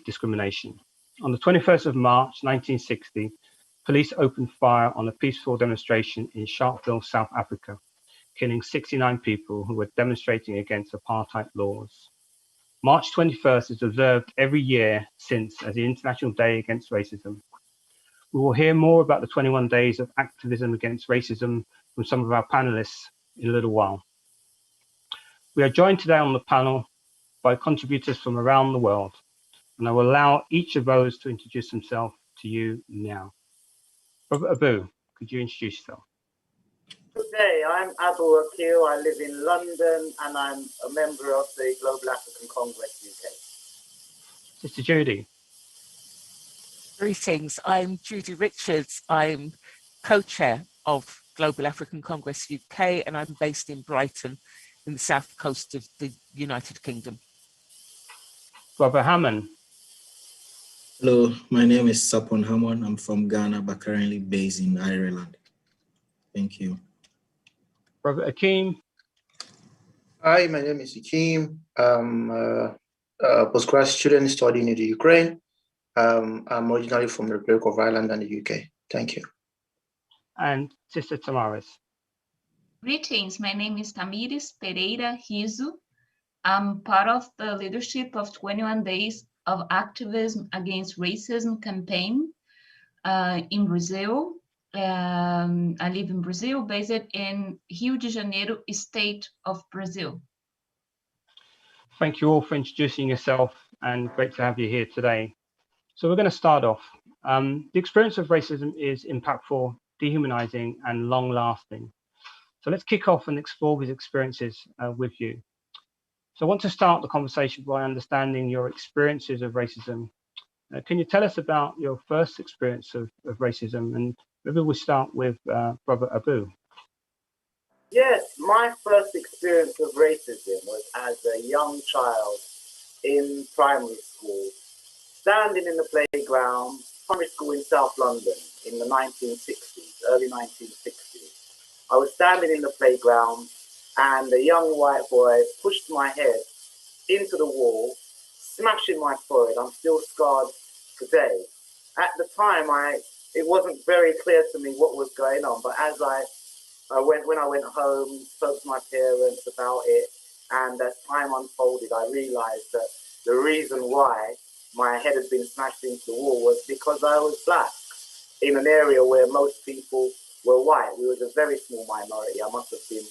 discrimination. On the 21st of March 1960, police opened fire on a peaceful demonstration in Sharpeville, South Africa, killing 69 people who were demonstrating against apartheid laws. March 21st is observed every year since as the International Day Against Racism. We will hear more about the 21 days of activism against racism from some of our panelists in a little while. We are joined today on the panel by contributors from around the world, and I will allow each of those to introduce themselves to you now. Brother Abu, could you introduce yourself? Good day, I'm Abu Akil, I live in London and I'm a member of the Global African Congress UK. Sister Judy. Greetings, I'm Judy Richards. I'm co-chair of Global African Congress UK and I'm based in Brighton in the south coast of the United Kingdom. Brother Hammond. Hello, my name is Sapon Hammond. I'm from Ghana, but currently based in Ireland. Thank you. Brother Akeem. Hi, my name is Akeem. I'm a postgraduate student studying in the Ukraine. I'm originally from the Republic of Ireland and the UK. Thank you. And Sister Tamaris. Greetings, my name is Tamiris Pereira Rizo. I'm part of the leadership of 21 Days of Activism Against Racism campaign in Brazil. I live in Brazil, based in Rio de Janeiro, state of Brazil. Thank you all for introducing yourself and great to have you here today. So we're going to start off. The experience of racism is impactful, dehumanizing and long lasting. So let's kick off and explore these experiences with you. So I want to start the conversation by understanding your experiences of racism. Can you tell us about your first experience of racism? And maybe we'll start with Brother Abu. Yes, my first experience of racism was as a young child in primary school, standing in the playground, primary school in South London in the 1960s, early 1960s. I was standing in the playground and a young white boy pushed my head into the wall, smashing my forehead. I'm still scarred today. At the time, it wasn't very clear to me what was going on, but as when I went home, spoke to my parents about it, and as time unfolded, I realized that the reason why my head had been smashed into the wall was because I was black in an area where most people were white. We was a very small minority. I must have been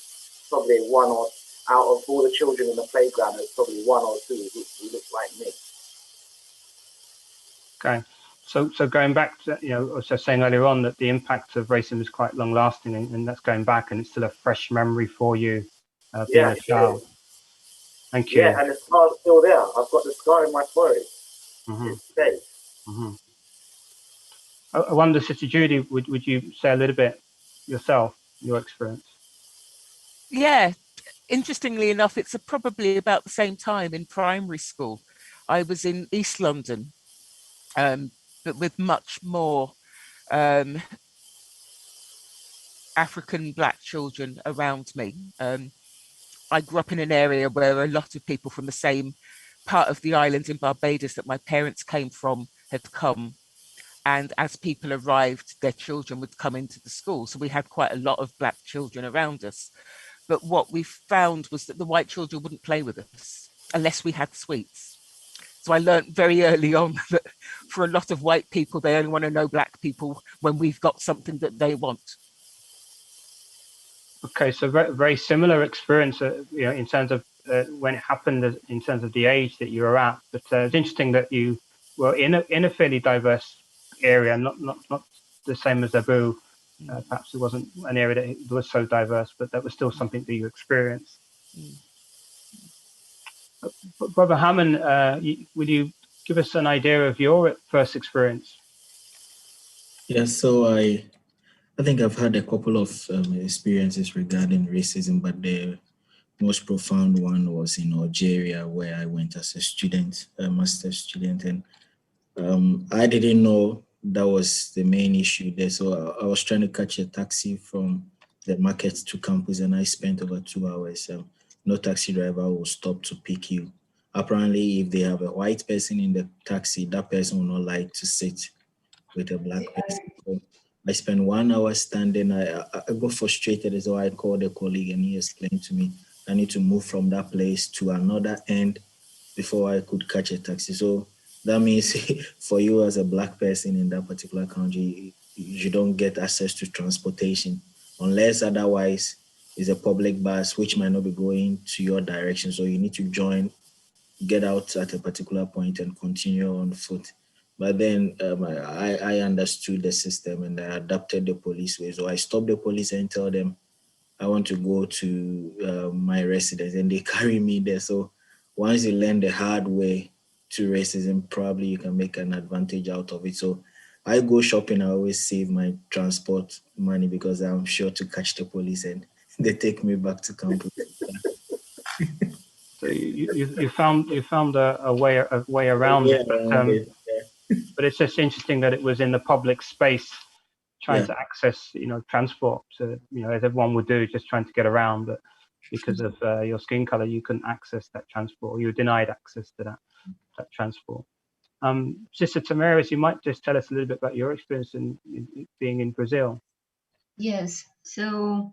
probably one or out of all the children in the playground, there's probably one or two who looked like me. Okay, so going back to, I was just saying earlier on that the impact of racism is quite long lasting, and that's going back, and it's still a fresh memory for you being a child. Thank you. Yeah, and the scar's still there. I've got the scar in my forehead. It stays. I wonder, Sister Judy, would you say a little bit yourself, your experience? Yeah, interestingly enough, it's probably about the same time in primary school. I was in East London, but with much more African black children around me. I grew up in an area where a lot of people from the same part of the island in Barbados that my parents came from had come. And as people arrived, their children would come into the school. So we had quite a lot of black children around us. But what we found was that the white children wouldn't play with us unless we had sweets. So I learned very early on that for a lot of white people, they only want to know black people when we've got something that they want. Okay, so very similar experience, in terms of when it happened, in terms of the age that you were at. But it's interesting that you were in a fairly diverse area, not the same as Abu. Perhaps it wasn't an area that was so diverse, but that was still something that you experienced. Brother Hammond, will you give us an idea of your first experience? Yeah, so I think I've had a couple of experiences regarding racism, but the most profound one was in Algeria, where I went as a student, a master's student, and I didn't know that was the main issue there. So I was trying to catch a taxi from the market to campus, and I spent over 2 hours. No taxi driver will stop to pick you apparently if they have a white person in the taxi, that person will not like to sit with a black person. So I spent 1 hour standing. I got frustrated, so I called a colleague and he explained to me I need to move from that place to another end before I could catch a taxi. So that means for you as a black person in that particular country, you don't get access to transportation unless otherwise it's a public bus which might not be going to your direction. So you need to get out at a particular point and continue on foot. But then I understood the system and I adapted the police way. So I stopped the police and tell them I want to go to my residence, and they carry me there. So once you learn the hard way to racism, probably you can make an advantage out of it. So I go shopping, I always save my transport money because I'm sure to catch the police and they take me back to campus. So you found a way around Yeah, it, around it. but it's just interesting that it was in the public space, trying to access transport. So as everyone would do, just trying to get around, but because of your skin color, you couldn't access that transport. You were denied access to that transport. Sister Tamaris, you might just tell us a little bit about your experience in being in Brazil. Yes. So,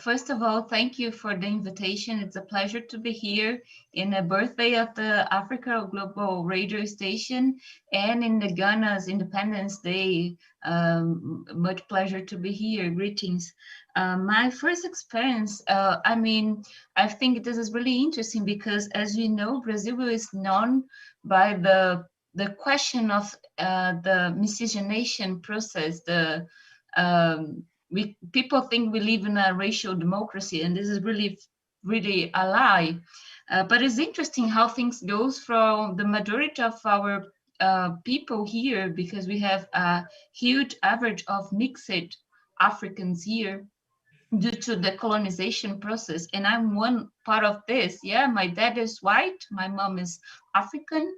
first of all, thank you for the invitation. It's a pleasure to be here in the birthday of the Africa Global Radio Station and in the Ghana's Independence Day. Much pleasure to be here. Greetings. My first experience, I think this is really interesting because, as you know, Brazil is known by the question of the miscegenation process, people think we live in a racial democracy, and this is really a lie. But it's interesting how things goes from the majority of our people here, because we have a huge average of mixed Africans here due to the colonization process. And I'm one part of this. Yeah, my dad is white, my mom is African,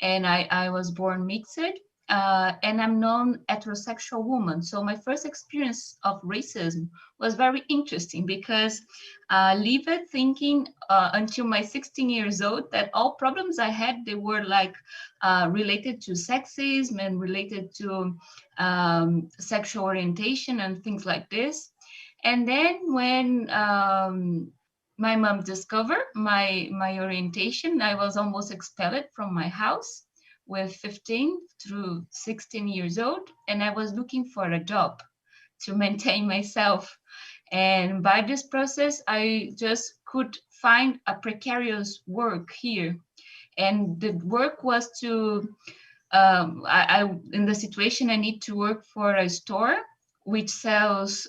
and I was born mixed, and I'm non heterosexual woman. So my first experience of racism was very interesting because leave it thinking until my 16 years old that all problems I had, they were like related to sexism and related to sexual orientation and things like this. And then when my mom discovered my orientation, I was almost expelled from my house with 15 through 16 years old, and I was looking for a job to maintain myself. And by this process, I just could find a precarious work here. And the work was to, in the situation, I need to work for a store which sells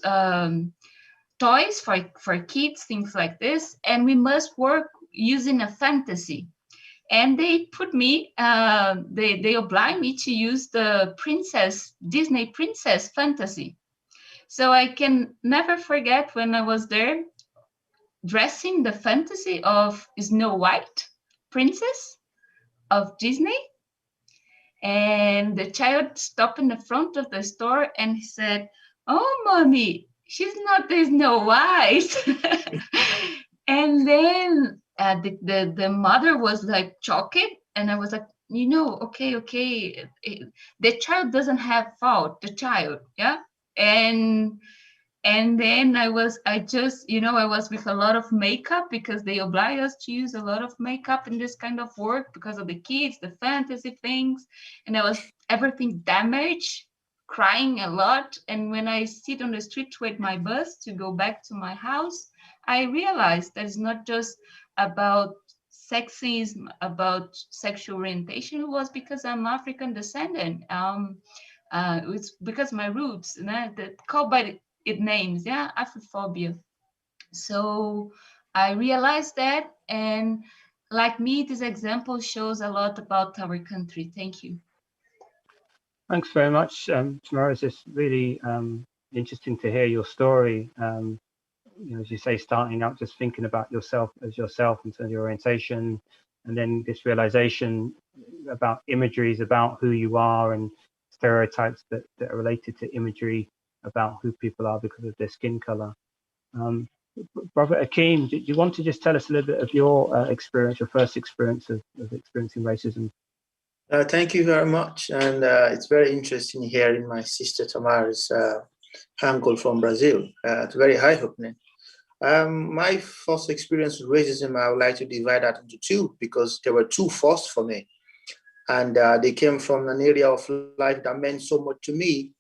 toys for kids, things like this, and we must work using a fantasy. And they put me, they obliged me to use the Disney princess fantasy. So I can never forget when I was there dressing the fantasy of Snow White, princess of Disney. And the child stopped in the front of the store and he said, "Oh, mommy, she's not the Snow White." And then the mother was like shocked, and I was like, okay, the child doesn't have fault, the child, yeah. And then I was with a lot of makeup because they oblige us to use a lot of makeup in this kind of work because of the kids, the fantasy things. And I was everything damaged, crying a lot. And when I sit on the street to wait my bus to go back to my house, I realized that it's not just about sexism, about sexual orientation. It was because I'm African descendant. It's because my roots, that called by it names, yeah, Afrophobia. So I realized that, and like me, this example shows a lot about our country. Thank you. Thanks very much, Tamaris. It's really interesting to hear your story. As you say, starting out just thinking about yourself as yourself in terms of your orientation, and then this realization about imageries about who you are and stereotypes that are related to imagery about who people are because of their skin color. Brother Akeem, do you want to just tell us a little bit of your experience, your first experience of experiencing racism? Thank you very much. And it's very interesting hearing my sister Tamara's angle from Brazil. It's very eye-opening. My first experience with racism, I would like to divide that into two because there were two firsts for me. And they came from an area of life that meant so much to me.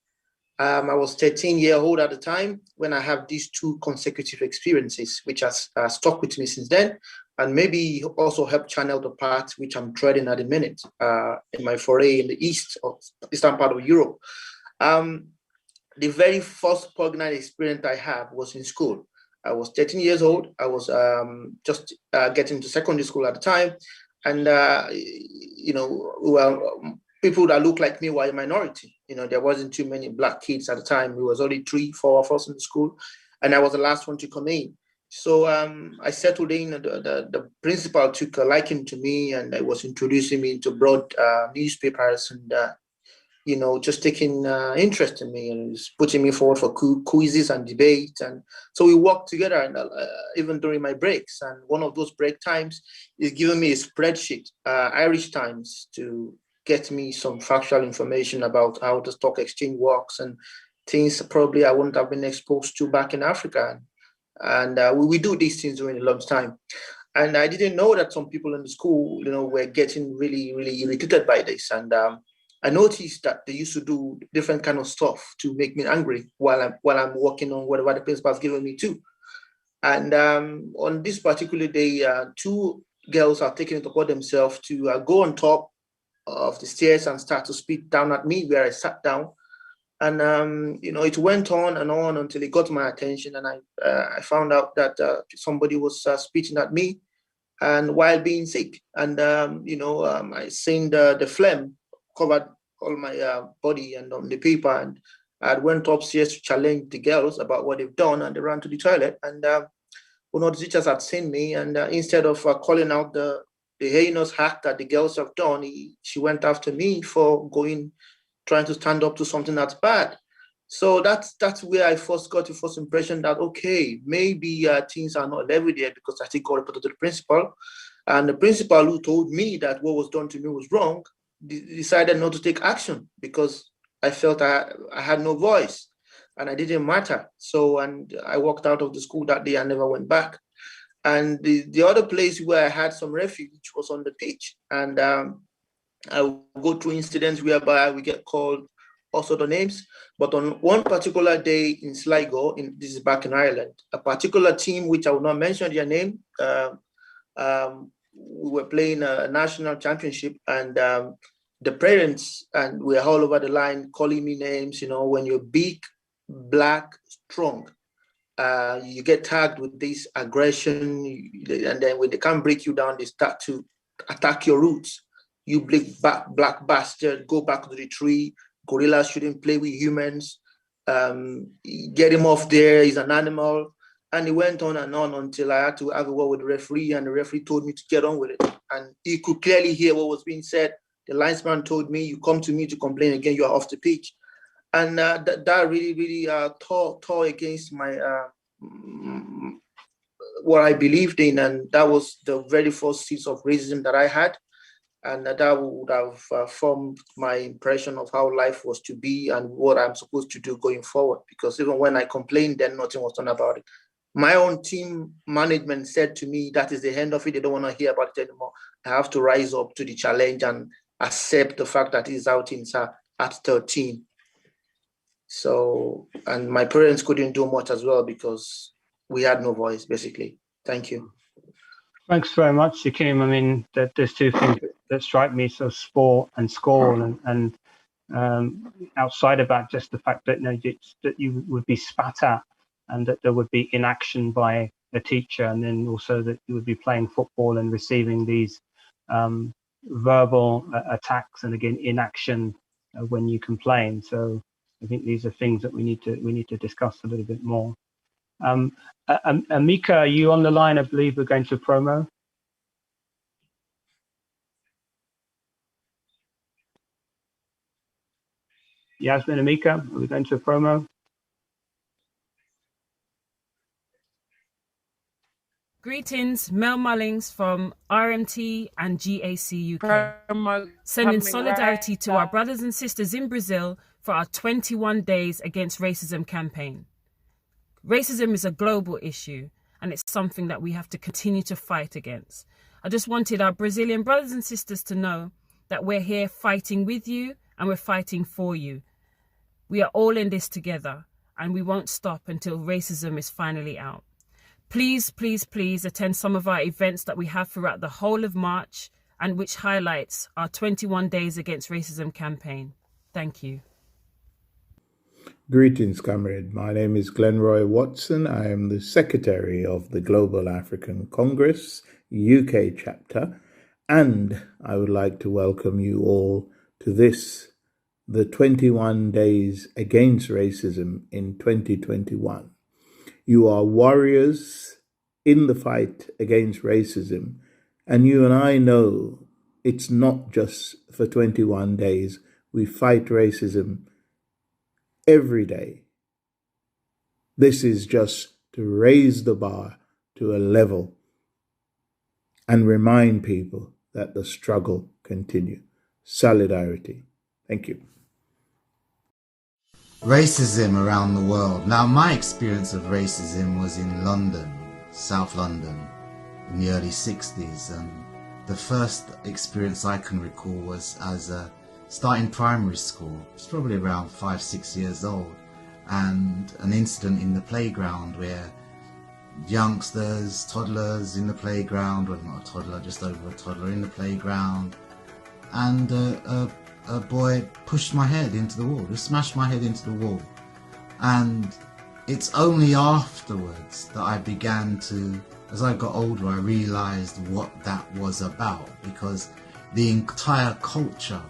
I was 13 years old at the time when I have these two consecutive experiences, which has stuck with me since then, and maybe also helped channel the path which I'm treading at the minute in my foray in the eastern part of Europe. The very first poignant experience I had was in school. I was 13 years old. I was just getting to secondary school at the time. And, people that looked like me were a minority. There wasn't too many Black kids at the time. It was only 3-4 of us in the school. And I was the last one to come in. So I settled in. The principal took a liking to me and was introducing me into broad newspapers and, just taking interest in me and putting me forward for quizzes and debates. And so we worked together, and even during my breaks. And one of those break times is giving me a spreadsheet, Irish Times, to get me some factual information about how the stock exchange works and things probably I wouldn't have been exposed to back in Africa. And we do these things during a lunchtime. And I didn't know that some people in the school, were getting really, really irritated by this. And I noticed that they used to do different kind of stuff to make me angry while I'm working on whatever the principal's giving me to. And on this particular day, two girls are taking it upon themselves to go on top of the stairs and start to spit down at me where I sat down. And it went on and on until it got my attention, and I found out that somebody was spitting at me, and while being sick, and I seen the phlegm covered all my body and on the paper, and I went upstairs to challenge the girls about what they've done, and they ran to the toilet, and one of the teachers had seen me, and instead of calling out the heinous act that the girls have done, she went after me for trying to stand up to something that's bad. So that's where I first got the first impression that, okay, maybe things are not level there, because I think I reported to the principal, and the principal, who told me that what was done to me was wrong, decided not to take action because I felt I had no voice and I didn't matter. So, and I walked out of the school that day and never went back. And the other place where I had some refuge was on the pitch. And I will go through incidents whereby we get called all sort of names. But on one particular day in Sligo, this is back in Ireland, a particular team, which I will not mention their name, we were playing a national championship, and the parents, and we're all over the line calling me names. When you're big, black, strong, you get tagged with this aggression, and then when they can't break you down, they start to attack your roots. You black bastard, go back to the tree. Gorillas shouldn't play with humans. Get him off there, he's an animal. And it went on and on until I had to have a word with the referee, and the referee told me to get on with it. And he could clearly hear what was being said. The linesman told me, you come to me to complain again, you are off the pitch. And that really, really tore against my what I believed in. And that was the very first seeds of racism that I had. And that would have formed my impression of how life was to be and what I'm supposed to do going forward. Because even when I complained, then nothing was done about it. My own team management said to me, that is the end of it. They don't want to hear about it anymore. I have to rise up to the challenge and accept the fact that he's out at 13. So, and my parents couldn't do much as well because we had no voice, basically. Thank you. Thanks very much, Akeem. I mean, there's two things that strike me: so sport and scorn, and outside about just the fact that that you would be spat at, and that there would be inaction by a teacher, and then also that you would be playing football and receiving these verbal attacks, and again inaction when you complain. So I think these are things that we need to discuss a little bit more. Amika, are you on the line? I believe we're going to promo. Yasmin, Amika, are we going to promo? Greetings, Mel Mullings from RMT and GAC UK. Sending solidarity to our brothers and sisters in Brazil for our 21 Days Against Racism campaign. Racism is a global issue, and it's something that we have to continue to fight against. I just wanted our Brazilian brothers and sisters to know that we're here fighting with you and we're fighting for you. We are all in this together, and we won't stop until racism is finally out. Please, please, please attend some of our events that we have throughout the whole of March and which highlights our 21 Days Against Racism campaign. Thank you. Greetings, comrade. My name is Glenroy Watson. I am the Secretary of the Global African Congress, UK chapter, and I would like to welcome you all to this, the 21 Days Against Racism in 2021. You are warriors in the fight against racism, and you and I know it's not just for 21 days. We fight racism every day. This is just to raise the bar to a level and remind people that the struggle continues. Solidarity. Thank you. Racism around the world. Now, my experience of racism was in London, South London, in the early 60s. And the first experience I can recall was as starting primary school. It's probably around 5-6 years old. And an incident in the playground where youngsters, toddlers in the playground, well, not a toddler, just over a toddler in the playground, and a boy pushed my head into the wall, just smashed my head into the wall. And it's only afterwards that I began to, as I got older, I realized what that was about, because the entire culture,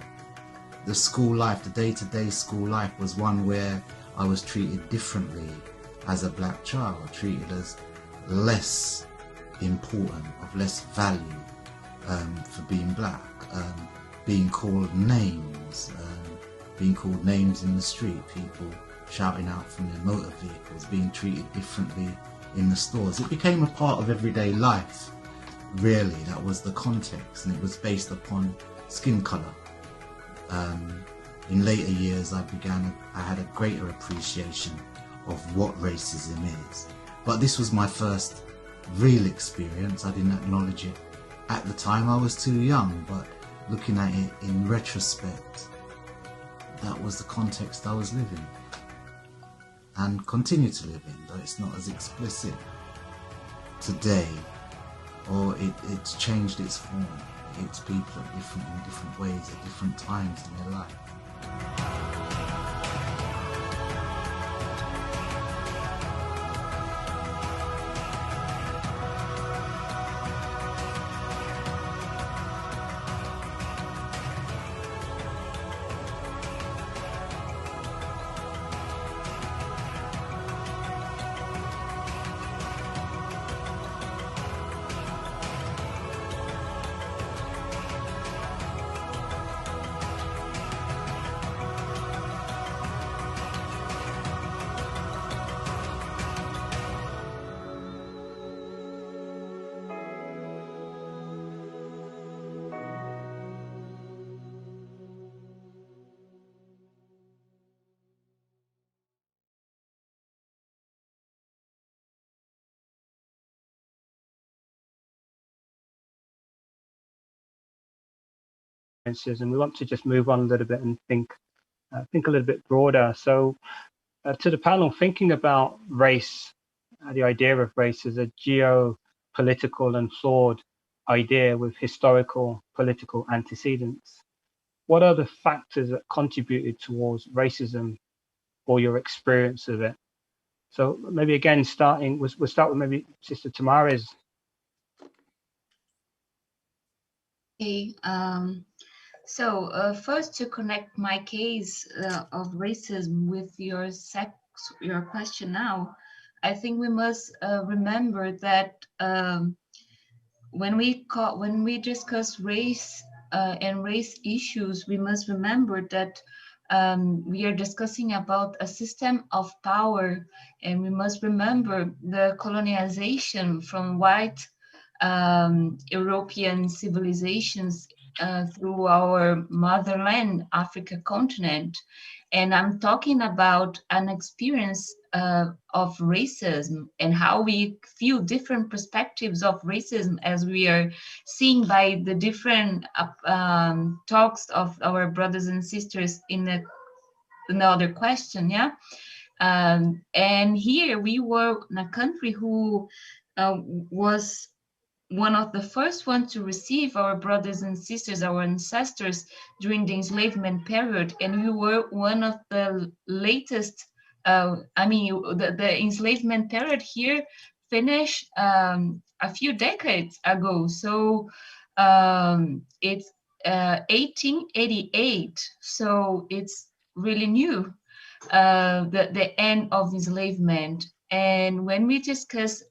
the school life, the day-to-day school life was one where I was treated differently as a black child, treated as less important, of less value for being black. Being called names, being called names in the street, people shouting out from their motor vehicles, being treated differently in the stores. It became a part of everyday life, really. That was the context, and it was based upon skin colour. In later years I had a greater appreciation of what racism is. But this was my first real experience. I didn't acknowledge it at the time, I was too young, but looking at it in retrospect, that was the context I was living and continue to live in, though it's not as explicit today, or it's changed its form. It hits people in different ways at different times in their life. And we want to just move on a little bit and think a little bit broader. So to the panel, thinking about race, the idea of race as a geopolitical and flawed idea with historical political antecedents. What are the factors that contributed towards racism or your experience of it? So maybe again, we'll start with maybe Sister Tamara's. Okay. So first, to connect my case of racism with your question now, I think we must remember that when we discuss race and race issues, we must remember that we are discussing about a system of power, and we must remember the colonization from white European civilizations through our motherland, Africa continent. And I'm talking about an experience of racism and how we feel different perspectives of racism, as we are seeing by the different talks of our brothers and sisters in the other question, yeah. And here we were in a country who was one of the first ones to receive our brothers and sisters, our ancestors, during the enslavement period, and we were one of the latest. The enslavement period here finished a few decades ago, so it's 1888, so it's really new, the end of enslavement. And when we discuss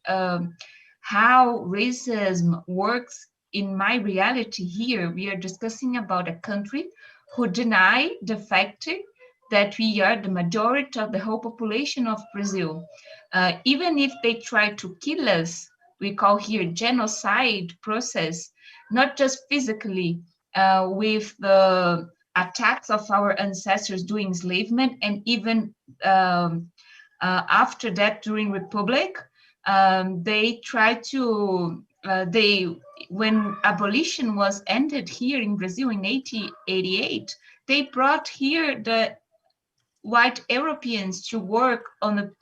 how racism works in my reality here, we are discussing about a country who deny the fact that we are the majority of the whole population of Brazil. Even if they try to kill us, we call here genocide process, not just physically with the attacks of our ancestors during enslavement, and even after that during Republic. They tried to, when abolition was ended here in Brazil in 1888, they brought here the white Europeans to work on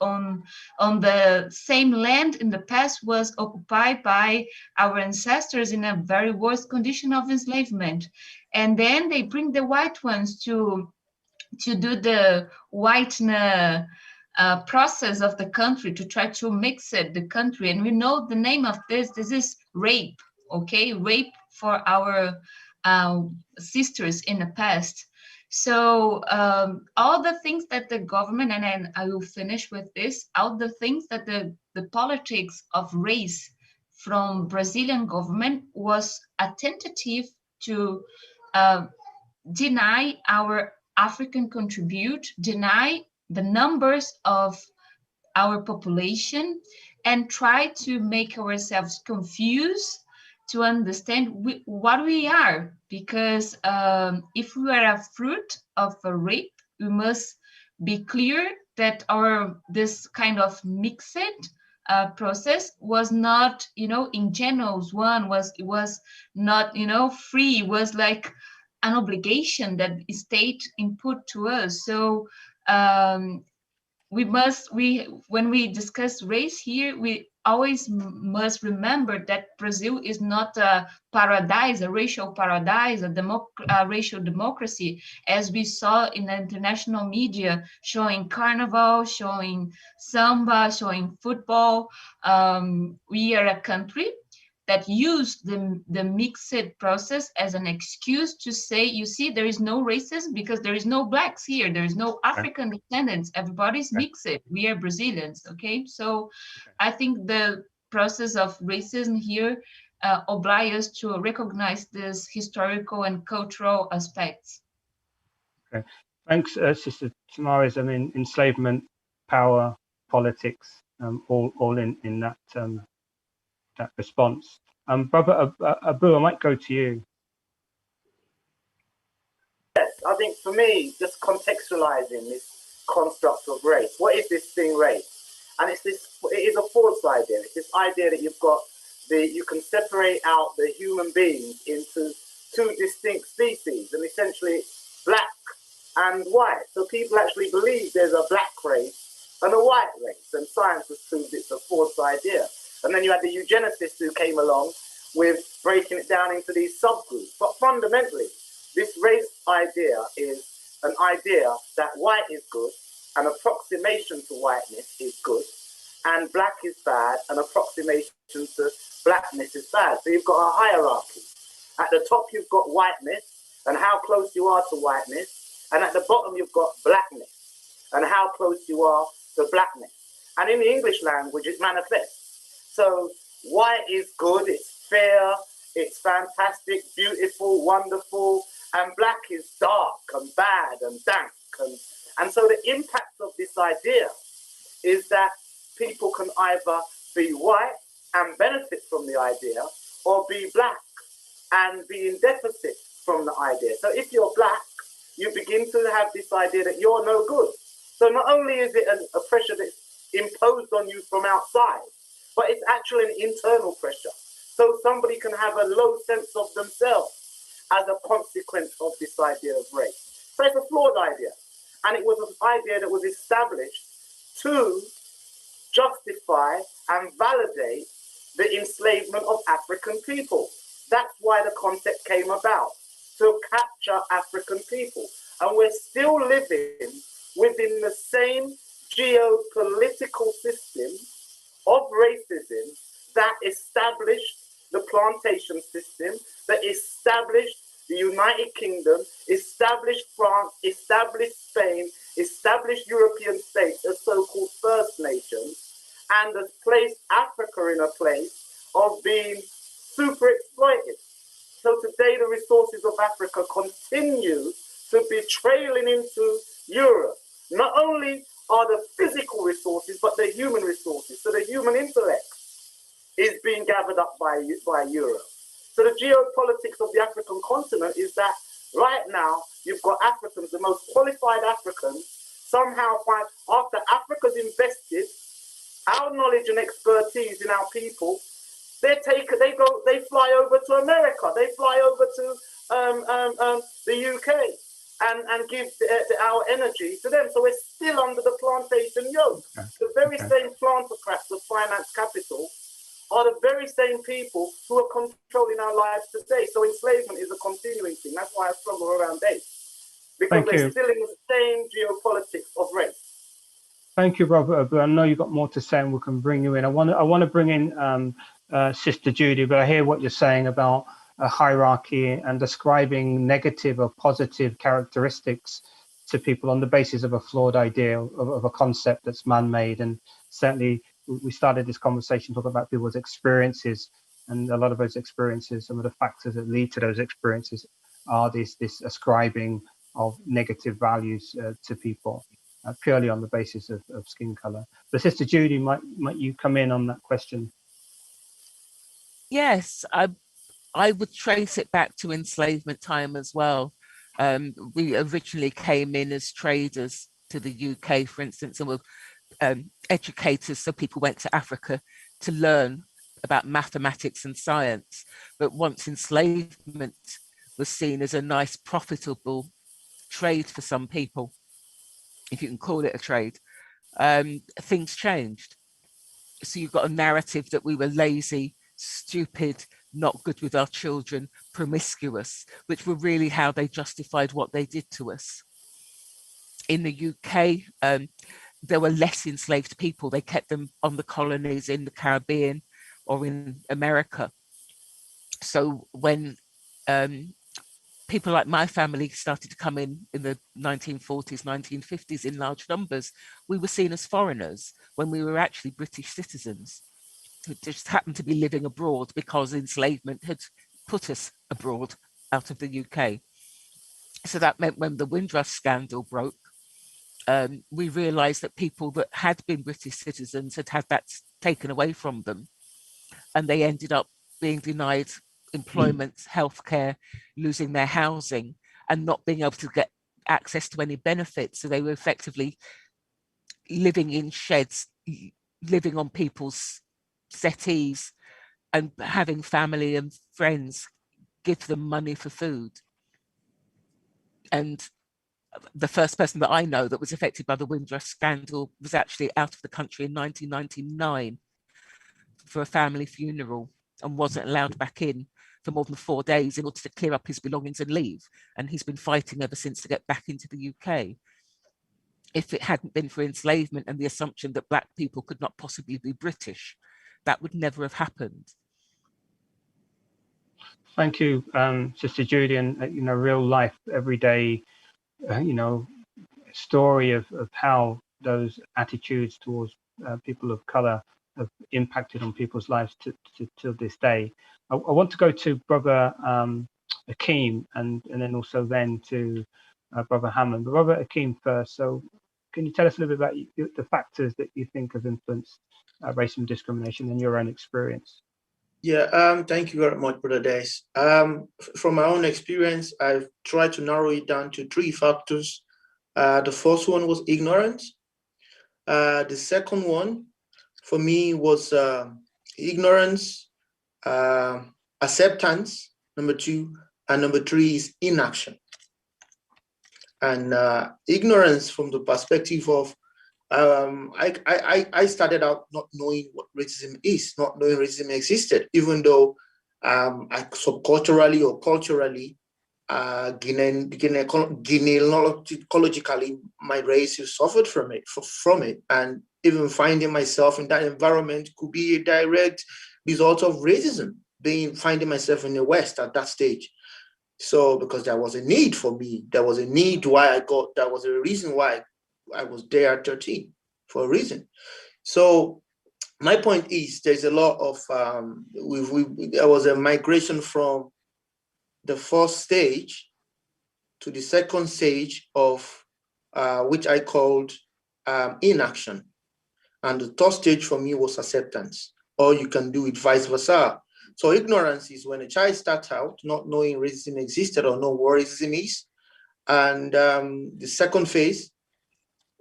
the same land in the past was occupied by our ancestors in a very worse condition of enslavement. And then they bring the white ones to do the whitener process of the country, to try to mix it, the country. And we know the name of this is rape, okay? Rape for our sisters in the past. So all the things that the government, and I will finish with this, all the things that the politics of race from Brazilian government was a tentative to deny our African contribute, deny the numbers of our population, and try to make ourselves confused to understand what we are. Because if we are a fruit of a rape, we must be clear that this kind of mixed process was not, ingenuous one, was not, free, was like an obligation that the state input to us. So when we discuss race here, we always must remember that Brazil is not a paradise, a racial paradise, a racial democracy, as we saw in the international media, showing carnival, showing samba, showing football. We are a country that used the mixed process as an excuse to say, you see, there is no racism because there is no blacks here, there is no African descendants, everybody's mixed, we are Brazilians, okay? So I think the process of racism here oblige us to recognize this historical and cultural aspects. Okay, thanks, Sister Tamaris. I mean, enslavement, power, politics, all in that that response. Brother Abu, I might go to you. Yes, I think for me, just contextualizing this construct of race. What is this thing, race? And it is a false idea. It's this idea that you can separate out the human beings into two distinct species, and essentially black and white. So people actually believe there's a black race and a white race, and science has proved it's a false idea. And then you had the eugenicists who came along with breaking it down into these subgroups. But fundamentally, this race idea is an idea that white is good, an approximation to whiteness is good, and black is bad, an approximation to blackness is bad. So you've got a hierarchy. At the top, you've got whiteness and how close you are to whiteness. And at the bottom, you've got blackness and how close you are to blackness. And in the English language, it manifests. So white is good, it's fair, it's fantastic, beautiful, wonderful, and black is dark and bad and dank Africans. And so the impact of this idea is that people can either be white and benefit from the idea, or be black and be in deficit from the idea. So if you're black, you begin to have this idea that you're no good. So not only is it a pressure that's imposed on you from outside, but it's actually an internal pressure. So somebody can have a low sense of themselves as a consequence of this idea of race. So it's a flawed idea. And it was an idea that was established to justify and validate the enslavement of African people. That's why the concept came about, to capture African people. And we're still living within the same geopolitical system of racism that established the plantation system, that established the United Kingdom, established France, established Spain, established European states as so-called First Nations, and has placed Africa in a place of being super exploited. So today the resources of Africa continue to be trailing into Europe. Not only are the physical resources, but the human resources. So the human intellect is being gathered up by Europe. So the geopolitics of the African continent is that right now you've got Africans, the most qualified Africans, somehow find after Africa's invested our knowledge and expertise in our people, they fly over to America, they fly over to the UK and give our energy to them. So we're still under the plantation yoke. The very same plantocrats of finance capital are the very same people who are controlling our lives today. So enslavement is a continuing thing. That's why I struggle around dates, because we're still in the same geopolitics of race. Thank you, Robert. But I know you've got more to say, and we can bring you in. I want to bring in Sister Judy, but I hear what you're saying about a hierarchy and describing negative or positive characteristics to people on the basis of a flawed idea of a concept that's man-made. And certainly, we started this conversation talking about people's experiences, and a lot of those experiences, some of the factors that lead to those experiences are this ascribing of negative values to people. Purely on the basis of skin color. But Sister Judy, might you come in on that question? Yes, I would trace it back to enslavement time as well. We originally came in as traders to the UK, for instance, and were educators, so people went to Africa to learn about mathematics and science. But once enslavement was seen as a nice, profitable trade for some people, if you can call it a trade, things changed. So you've got a narrative that we were lazy, stupid, not good with our children, promiscuous, which were really how they justified what they did to us. In the UK, there were less enslaved people. They kept them on the colonies in the Caribbean or in America. So when people like my family started to come in the 1940s, 1950s in large numbers, we were seen as foreigners when we were actually British citizens who just happened to be living abroad because enslavement had put us abroad out of the UK. So that meant when the Windrush scandal broke, we realised that people that had been British citizens had had that taken away from them, and they ended up being denied employment, healthcare, losing their housing, and not being able to get access to any benefits. So they were effectively living in sheds, living on people's settees, and having family and friends give them money for food. And the first person that I know that was affected by the Windrush scandal was actually out of the country in 1999 for a family funeral and wasn't allowed back in for more than 4 days in order to clear up his belongings and leave. And he's been fighting ever since to get back into the UK. If it hadn't been for enslavement and the assumption that Black people could not possibly be British, that would never have happened. Thank you, Sister Judy, and real life, everyday, story of how those attitudes towards people of color have impacted on people's lives to this day. I want to go to Brother Akeem and then also then to Brother Hammond. Brother Akeem first. So can you tell us a little bit about the factors that you think have influenced racism, discrimination in your own experience? Yeah, thank you very much, Brother Des. From my own experience, I've tried to narrow it down to 3 factors. The first one was ignorance. The second one for me was ignorance, acceptance, number 2, and number 3 is inaction. And ignorance from the perspective of I started out not knowing what racism is, not knowing racism existed, even though I subculturally or culturally, genealogically, my race has suffered from it, and even finding myself in that environment could be a direct result of racism. Finding myself in the West at that stage. So because there was a need for me, there was a need why there was a reason why I was there at 13 for a reason. So my point is there's a lot of, there was a migration from the first stage to the second stage of which I called inaction. And the third stage for me was acceptance, or you can do it vice versa. So ignorance is when a child starts out not knowing racism existed or know what racism is. And the second phase,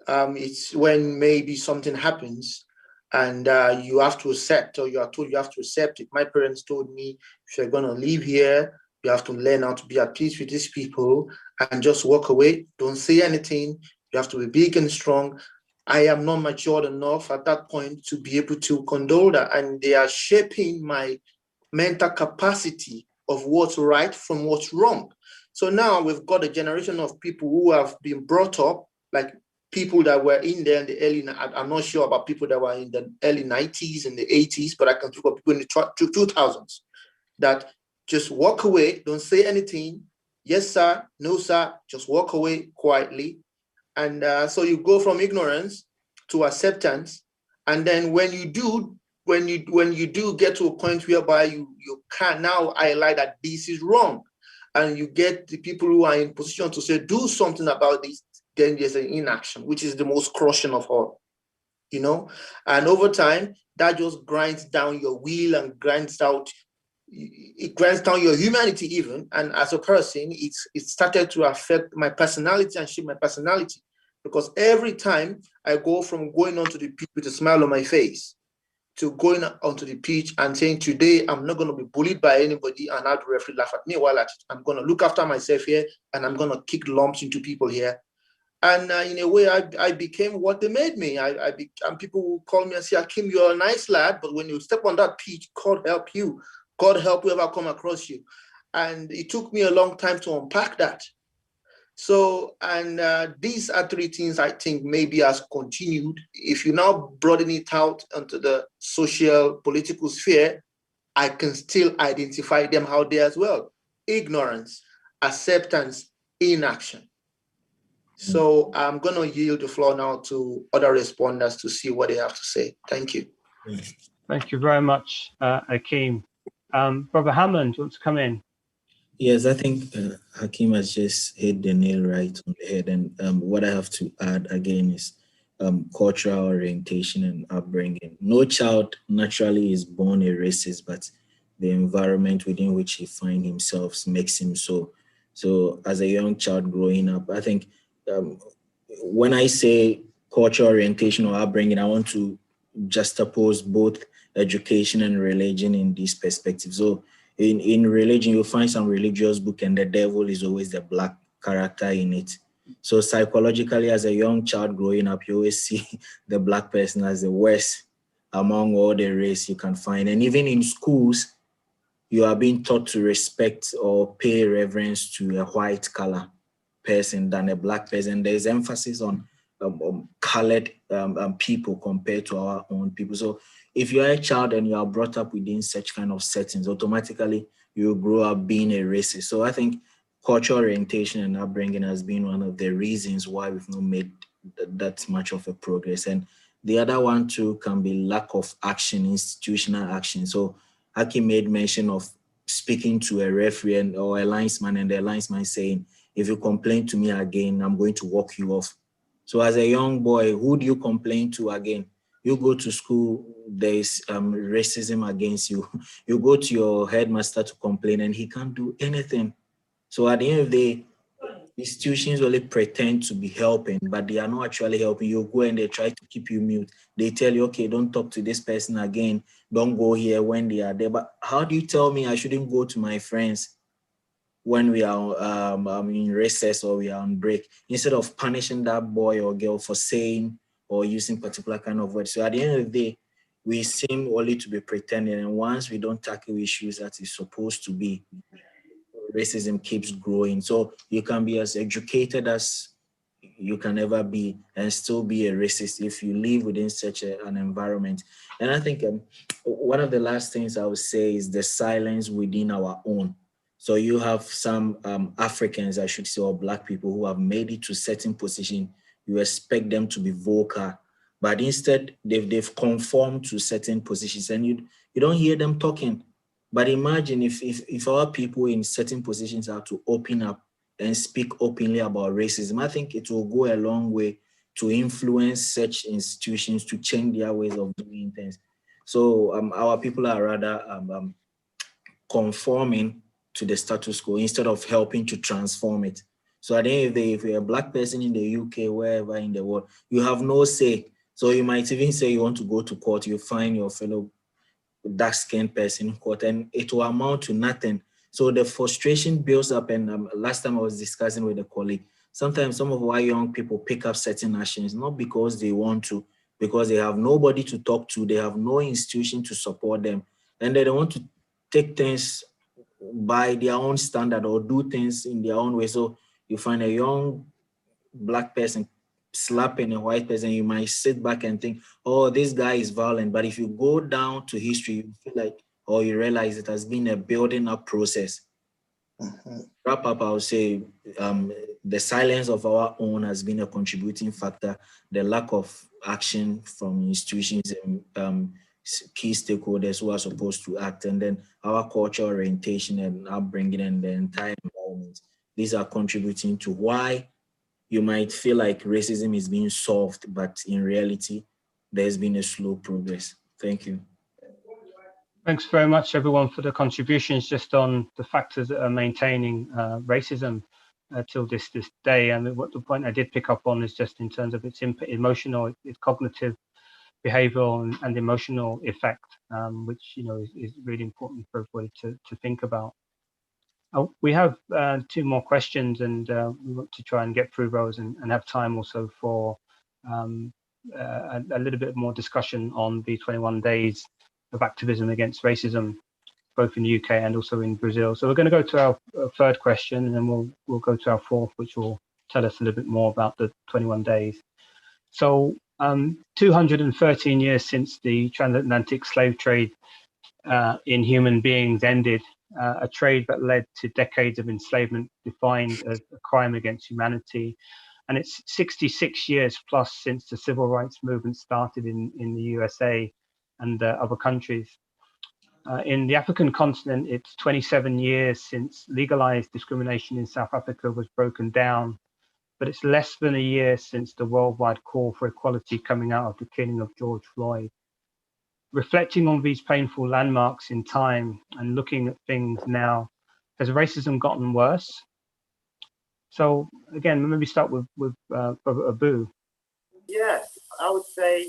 it's when maybe something happens and you have to accept, or you are told you have to accept it. My parents told me, if you're going to live here, you have to learn how to be at peace with these people and just walk away. Don't say anything. You have to be big and strong. I am not mature enough at that point to be able to condole that. And they are shaping my mental capacity of what's right from what's wrong. So now we've got a generation of people who have been brought up, like people that were in there in the early, I'm not sure about people that were in the early 90s and the 80s, but I can think of people in the 2000s that just walk away, don't say anything. Yes, sir. No, sir. Just walk away quietly. And so you go from ignorance to acceptance. And then when you do get to a point whereby you can now highlight that this is wrong, and you get the people who are in position to say, do something about this, then there's an inaction, which is the most crushing of all, you know? And over time, that just grinds down your will and grinds down your humanity even. And as a person, it started to affect my personality and shape my personality. Because every time I go from going onto the pitch with a smile on my face to going onto the pitch and saying, today I'm not going to be bullied by anybody and have the referee laugh at me while I'm going to look after myself here and I'm going to kick lumps into people here. And in a way, I became what they made me. And people will call me and say, Akeem, you're a nice lad, but when you step on that pitch, God help you. God help whoever come across you. And it took me a long time to unpack that. So, and these are 3 things I think maybe has continued. If you now broaden it out onto the social, political sphere, I can still identify them out there as well. Ignorance, acceptance, inaction. So I'm going to yield the floor now to other respondents to see what they have to say. Thank you. Thank you very much, Akeem. Brother Hammond, wants to come in? Yes, I think Hakeem has just hit the nail right on the head. And what I have to add again is cultural orientation and upbringing. No child naturally is born a racist, but the environment within which he finds himself makes him so. So as a young child growing up, I think when I say cultural orientation or upbringing, I want to juxtapose both education and religion in this perspective. So in religion, you'll find some religious book and the devil is always the black character in it. So psychologically, as a young child growing up, you always see the black person as the worst among all the race you can find. And even in schools, you are being taught to respect or pay reverence to a white color person than a black person. There's emphasis on colored people compared to our own people. So if you're a child and you are brought up within such kind of settings, automatically you grow up being a racist. So I think cultural orientation and upbringing has been one of the reasons why we've not made that much of a progress. And the other one too can be lack of action, institutional action. So Hakeem made mention of speaking to a referee or a linesman and the linesman saying, if you complain to me again, I'm going to walk you off. So as a young boy, who do you complain to again? You go to school, there is racism against you. You go to your headmaster to complain and he can't do anything. So at the end of the day, institutions only pretend to be helping, but they are not actually helping. You go and they try to keep you mute. They tell you, okay, don't talk to this person again. Don't go here when they are there. But how do you tell me I shouldn't go to my friends when we are in recess or we are on break, instead of punishing that boy or girl for saying or using particular kind of words? So at the end of the day, we seem only to be pretending. And once we don't tackle issues that is supposed to be, racism keeps growing. So you can be as educated as you can ever be and still be a racist if you live within such an environment. And I think one of the last things I would say is the silence within our own. So you have some Africans, I should say, or Black people who have made it to certain position. You expect them to be vocal, but instead they've conformed to certain positions and you don't hear them talking. But imagine if our people in certain positions are to open up and speak openly about racism, I think it will go a long way to influence such institutions to change their ways of doing things. So our people are rather conforming to the status quo instead of helping to transform it. So at the end of the day, if you're a Black person in the UK, wherever in the world, you have no say. So you might even say you want to go to court, you find your fellow dark-skinned person in court, and it will amount to nothing. So the frustration builds up, and last time I was discussing with a colleague, sometimes some of our young people pick up certain actions, not because they want to, because they have nobody to talk to, they have no institution to support them, and they don't want to take things by their own standard or do things in their own way. So you find a young Black person slapping a white person, you might sit back and think, oh, this guy is violent. But if you go down to history, you feel like, or you realize it has been a building up process. Wrap up, I would say the silence of our own has been a contributing factor. The lack of action from institutions and key stakeholders who are supposed to act, and then our cultural orientation and upbringing and the entire environment. These are contributing to why you might feel like racism is being solved, but in reality, there's been a slow progress. Thank you. Thanks very much, everyone, for the contributions just on the factors that are maintaining racism till this day. And what the point I did pick up on is just in terms of its emotional, its cognitive, behavioral, and emotional effect, which is really important for everybody to think about. We have two more questions, and we want to try and get through those and have time also for a little bit more discussion on the 21 days of activism against racism, both in the UK and also in Brazil. So we're going to go to our third question, and then we'll go to our fourth, which will tell us a little bit more about the 21 days. So 213 years since the transatlantic slave trade in human beings ended, a trade that led to decades of enslavement defined as a crime against humanity. And it's 66 years plus since the civil rights movement started in the USA and other countries. In the African continent, it's 27 years since legalized discrimination in South Africa was broken down, but it's less than a year since the worldwide call for equality coming out of the killing of George Floyd. Reflecting on these painful landmarks in time and looking at things now, has racism gotten worse? So again, maybe start with Abu. Yes, I would say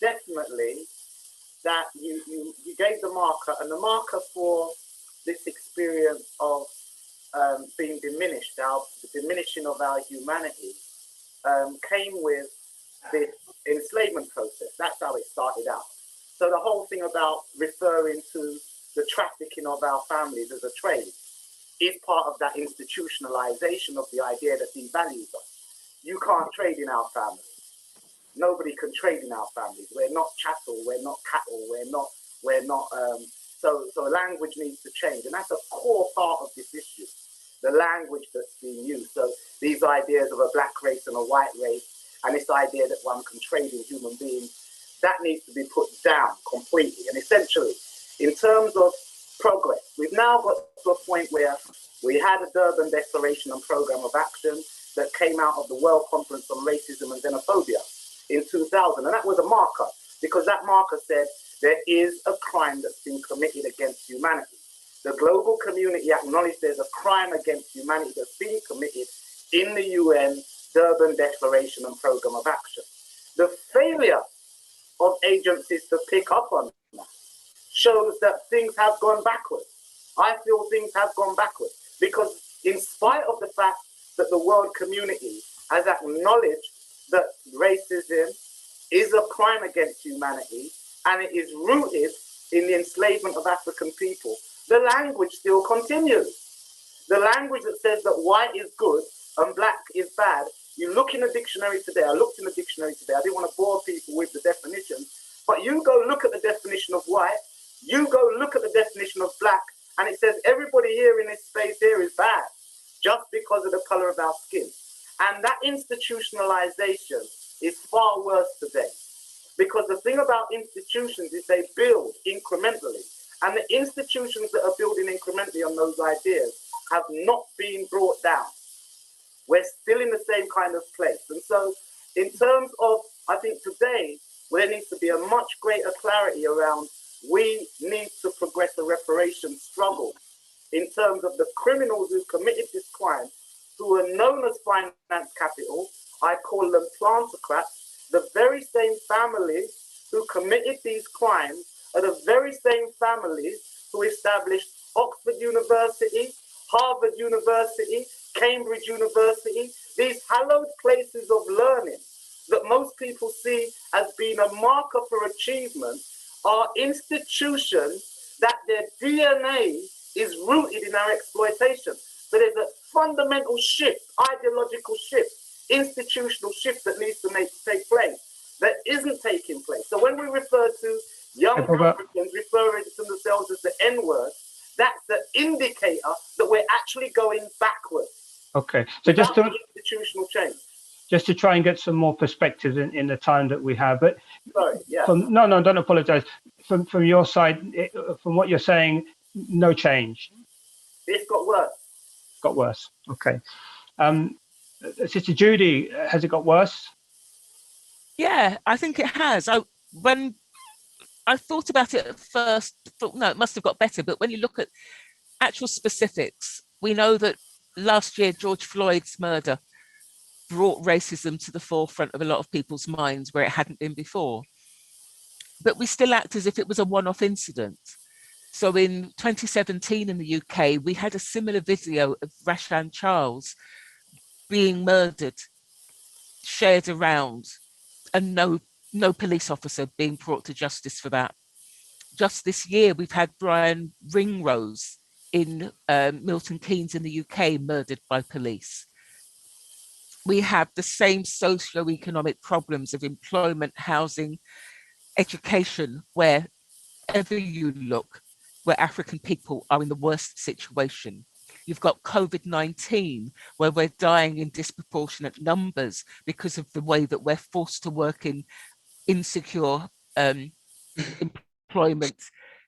definitely that you gave the marker, and the marker for this experience of being diminished, the diminishing of our humanity, came with this enslavement process. That's how it started out. So the whole thing about referring to the trafficking of our families as a trade is part of that institutionalization of the idea that devalues us. You can't trade in our families. Nobody can trade in our families. We're not chattel. We're not cattle. We're not. So language needs to change, and that's a core part of this issue. The language that's being used. So these ideas of a black race and a white race, and this idea that one can trade in human beings, that needs to be put down completely. And essentially, in terms of progress. We've now got to a point where we had a Durban Declaration and Programme of Action that came out of the World Conference on Racism and Xenophobia in 2000. And that was a marker, because that marker said there is a crime that's been committed against humanity. The global community acknowledged there's a crime against humanity that's been committed in the UN Durban Declaration and Programme of Action. The failure of agencies to pick up on that shows that things have gone backwards. I feel things have gone backwards because in spite of the fact that the world community has acknowledged that racism is a crime against humanity and it is rooted in the enslavement of African people, the language still continues. The language that says that white is good and black is bad, you look in the dictionary today, I looked in the dictionary today, I didn't want to bore people with the definition, but you go look at the definition of white, you go look at the definition of black, and it says everybody here in this space here is bad, just because of the color of our skin. And that institutionalization is far worse today. Because the thing about institutions is they build incrementally. And the institutions that are building incrementally on those ideas have not been brought down. We're still in the same kind of place. And so in terms of, I think today, there needs to be a much greater clarity around we need to progress a reparation struggle in terms of the criminals who committed this crime, who are known as finance capital. I call them plantocrats. The very same families who committed these crimes are the very same families who established Oxford University, Harvard University, Cambridge University, these hallowed places of learning that most people see as being a marker for achievement are institutions that their DNA is rooted in our exploitation. So there's a fundamental shift, ideological shift, institutional shift that needs to take place that isn't taking place. So when we refer to young Africans referring to themselves as the N-word, that's the indicator that we're actually going backwards. Okay, so just to institutional change. Just to try and get some more perspectives in the time that we have, but sorry, yeah. No, don't apologize. From your side, from what you're saying, no change. It's got worse. Got worse. Okay. Sister Judy, has it got worse? Yeah, I think it has. When I thought about it at first, thought, no, it must have got better. But when you look at actual specifics, we know that last year, George Floyd's murder brought racism to the forefront of a lot of people's minds where it hadn't been before. But we still act as if it was a one-off incident. So in 2017 in the UK, we had a similar video of Rashan Charles being murdered, shared around, and no police officer being brought to justice for that. Just this year, we've had Brian Ringrose in Milton Keynes in the UK murdered by police. We have the same socio-economic problems of employment, housing, education, wherever you look, where African people are in the worst situation. You've got COVID-19, where we're dying in disproportionate numbers because of the way that we're forced to work in insecure employment,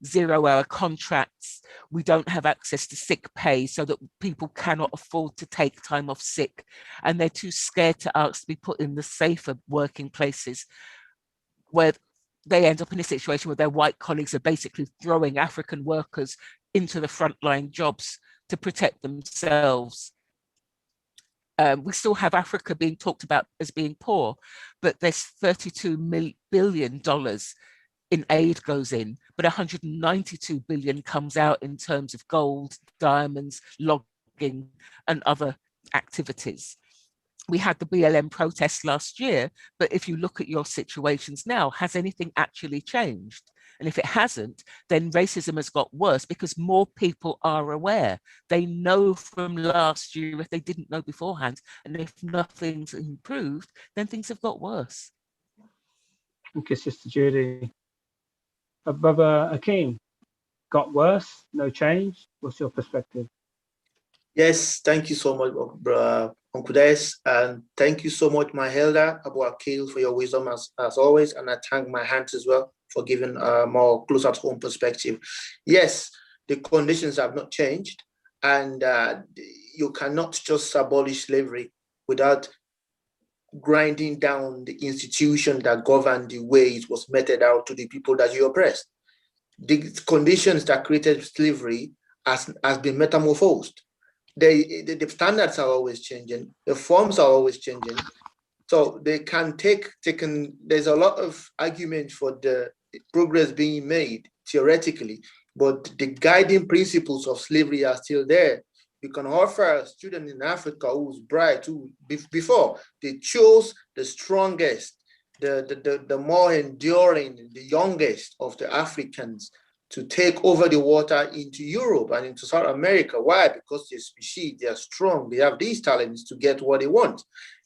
0-hour contracts. We don't have access to sick pay so that people cannot afford to take time off sick, and they're too scared to ask to be put in the safer working places where they end up in a situation where their white colleagues are basically throwing African workers into the frontline jobs to protect themselves. We still have Africa being talked about as being poor, but there's $32 billion in aid goes in, but 192 billion comes out in terms of gold, diamonds, logging, and other activities. We had the BLM protests last year, but if you look at your situations now, has anything actually changed? And if it hasn't, then racism has got worse because more people are aware. They know from last year if they didn't know beforehand, and if nothing's improved, then things have got worse. Thank you, Sister Judy. Brother Akeem, got worse, no change? What's your perspective? Yes, thank you so much, Uncle Des, and thank you so much, my elder, Abu Akil, for your wisdom as always, and I thank my hands as well for giving a more close at home perspective. Yes, the conditions have not changed, and you cannot just abolish slavery without grinding down the institution that governed the way it was meted out to the people that you oppressed. The conditions that created slavery has been metamorphosed. The standards are always changing, the forms are always changing. So they can there's a lot of argument for the progress being made theoretically, but the guiding principles of slavery are still there. You can offer a student in Africa who's bright, who before they chose the strongest, the more enduring, the youngest of the Africans to take over the water into Europe and into South America. Why? Because they're species, they are strong, they have these talents to get what they want.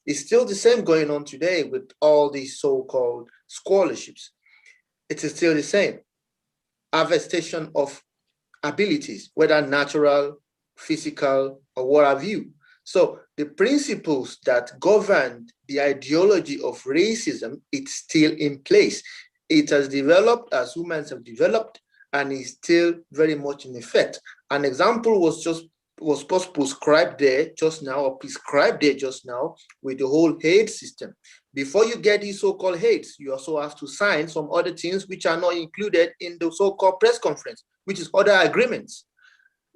It's still the same going on today with all these so-called scholarships. It is still the same. Attestation of abilities, whether natural, physical, or what have you. So the principles that govern the ideology of racism, it's still in place. It has developed as humans have developed, and is still very much in effect. An example was prescribed there just now with the whole hate system. Before you get these so-called hates, you also have to sign some other things which are not included in the so-called press conference, which is other agreements.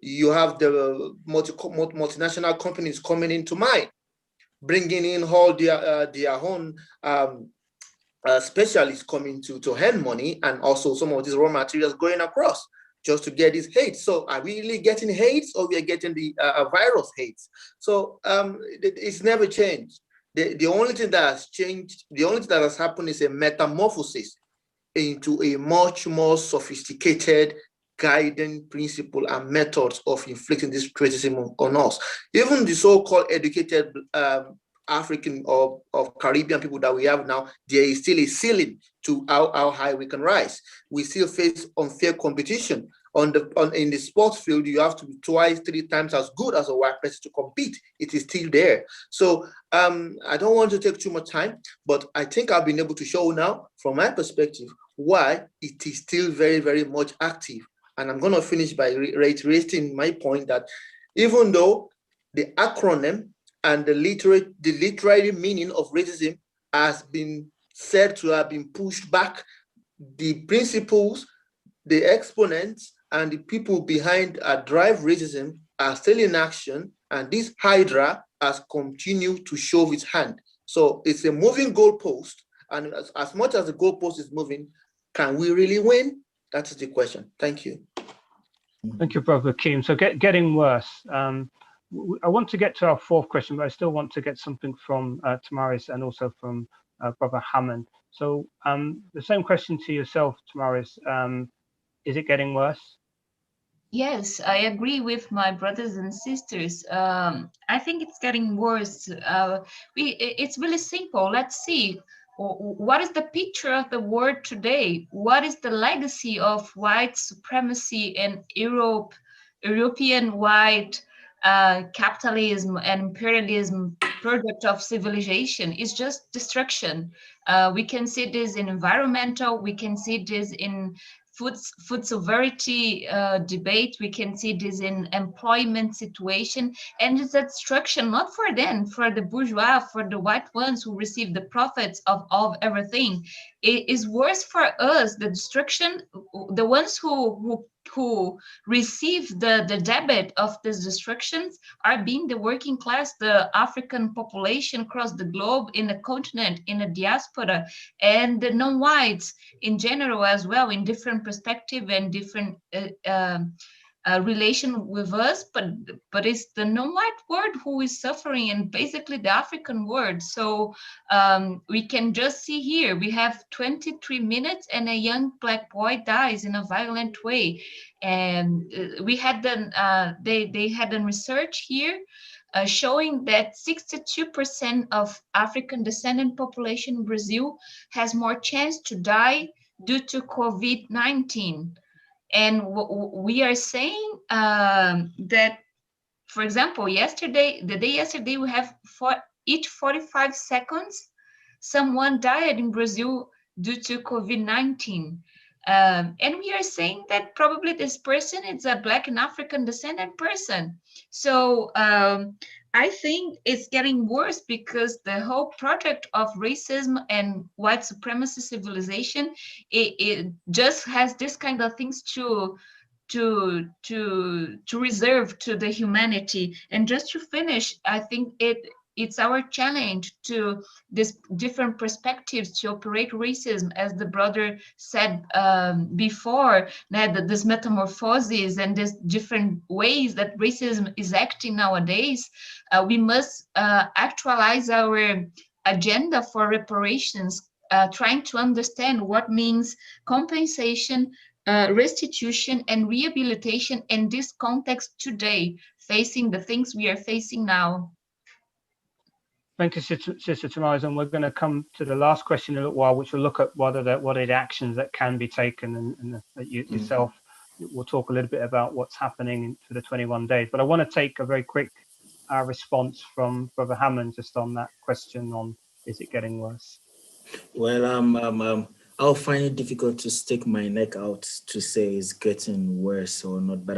You have the multinational companies coming into mind, bringing in all their own specialists coming to earn money, and also some of these raw materials going across just to get these hates. So are we really getting hates, or we are getting the virus hates? So it's never changed. The only thing that has changed, the only thing that has happened is a metamorphosis into a much more sophisticated guiding principle and methods of inflicting this racism on us. Even the so-called educated African or Caribbean people that we have now, there is still a ceiling to how high we can rise. We still face unfair competition. In the sports field, you have to be 2x, 3 times as good as a white person to compete. It is still there. So I don't want to take too much time, but I think I've been able to show now, from my perspective, why it is still very, very much active. And I'm going to finish by reiterating my point that even though the acronym and the literary meaning of racism has been said to have been pushed back, the principles, the exponents, and the people behind drive racism are still in action, and this Hydra has continued to show its hand. So it's a moving goalpost, and as much as the goalpost is moving, can we really win? That is the question. Thank you. Thank you, Brother Keem. So getting worse. I want to get to our fourth question, but I still want to get something from Tamaris and also from Brother Hammond. So the same question to yourself, Tamaris. Is it getting worse? Yes, I agree with my brothers and sisters. I think it's getting worse. It's really simple. Let's see. What is the picture of the world today? What is the legacy of white supremacy and European white capitalism and imperialism product of civilization? Is just destruction. We can see this in environmental, we can see this in food sovereignty debate, we can see this in employment situation, and it's a destruction not for them, for the bourgeois, for the white ones who receive the profits of everything. It is worse for us, the destruction, the ones who receive the debit of these destructions are being the working class, the African population across the globe, in the continent, in the diaspora, and the non-whites in general as well, in different perspective and different relation with us, but it's the non-white world who is suffering, and basically the African world. So we can just see here, we have 23 minutes and a young black boy dies in a violent way. And we had they had a research here showing that 62% of African descendant population in Brazil has more chance to die due to COVID-19. And we are saying that, for example, the day yesterday, we have each 45 seconds, someone died in Brazil due to COVID-19. And we are saying that probably this person is a Black and African descendant person. So I think it's getting worse because the whole project of racism and white supremacy civilization, it just has this kind of things to reserve to the humanity. And just to finish, I think it's our challenge to this different perspectives to operate racism, as the brother said before, that this metamorphosis and these different ways that racism is acting nowadays. We must actualize our agenda for reparations, trying to understand what means compensation, restitution, and rehabilitation in this context today, facing the things we are facing now. Thank you, Sister Tamara. And we're going to come to the last question in a little while, which will look at what are the actions that can be taken, and that you yourself will talk a little bit about what's happening for the 21 days. But I want to take a very quick response from Brother Hammond just on that question on, is it getting worse? Well, I'll find it difficult to stick my neck out to say it's getting worse or not, but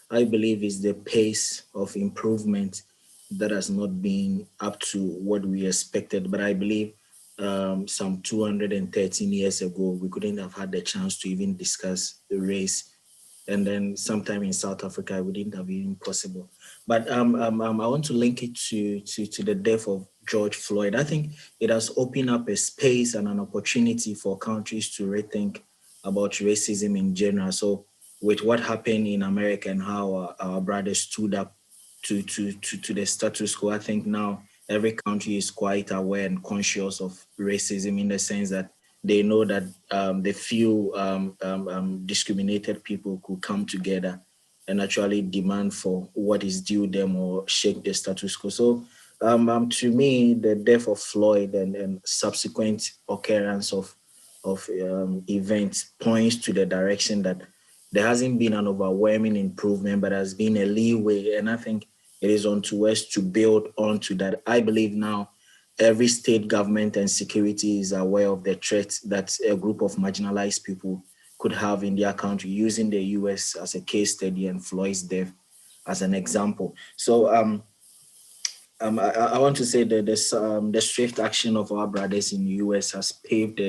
I believe it's the pace of improvement that has not been up to what we expected. But I believe some 213 years ago, we couldn't have had the chance to even discuss the race. And then sometime in South Africa, it wouldn't have been possible. But I want to link it to the death of George Floyd. I think it has opened up a space and an opportunity for countries to rethink about racism in general. So with what happened in America and how our brothers stood up to the status quo, I think now every country is quite aware and conscious of racism, in the sense that they know that the few discriminated people could come together and actually demand for what is due them or shake the status quo. So to me, the death of Floyd and subsequent occurrence of events points to the direction that there hasn't been an overwhelming improvement, but has been a leeway. And I think it is on to us to build onto that. I believe now every state government and security is aware of the threat that a group of marginalized people could have in their country, using the US as a case study and Floyd's death as an example. So I want to say that the swift action of our brothers in the US has paved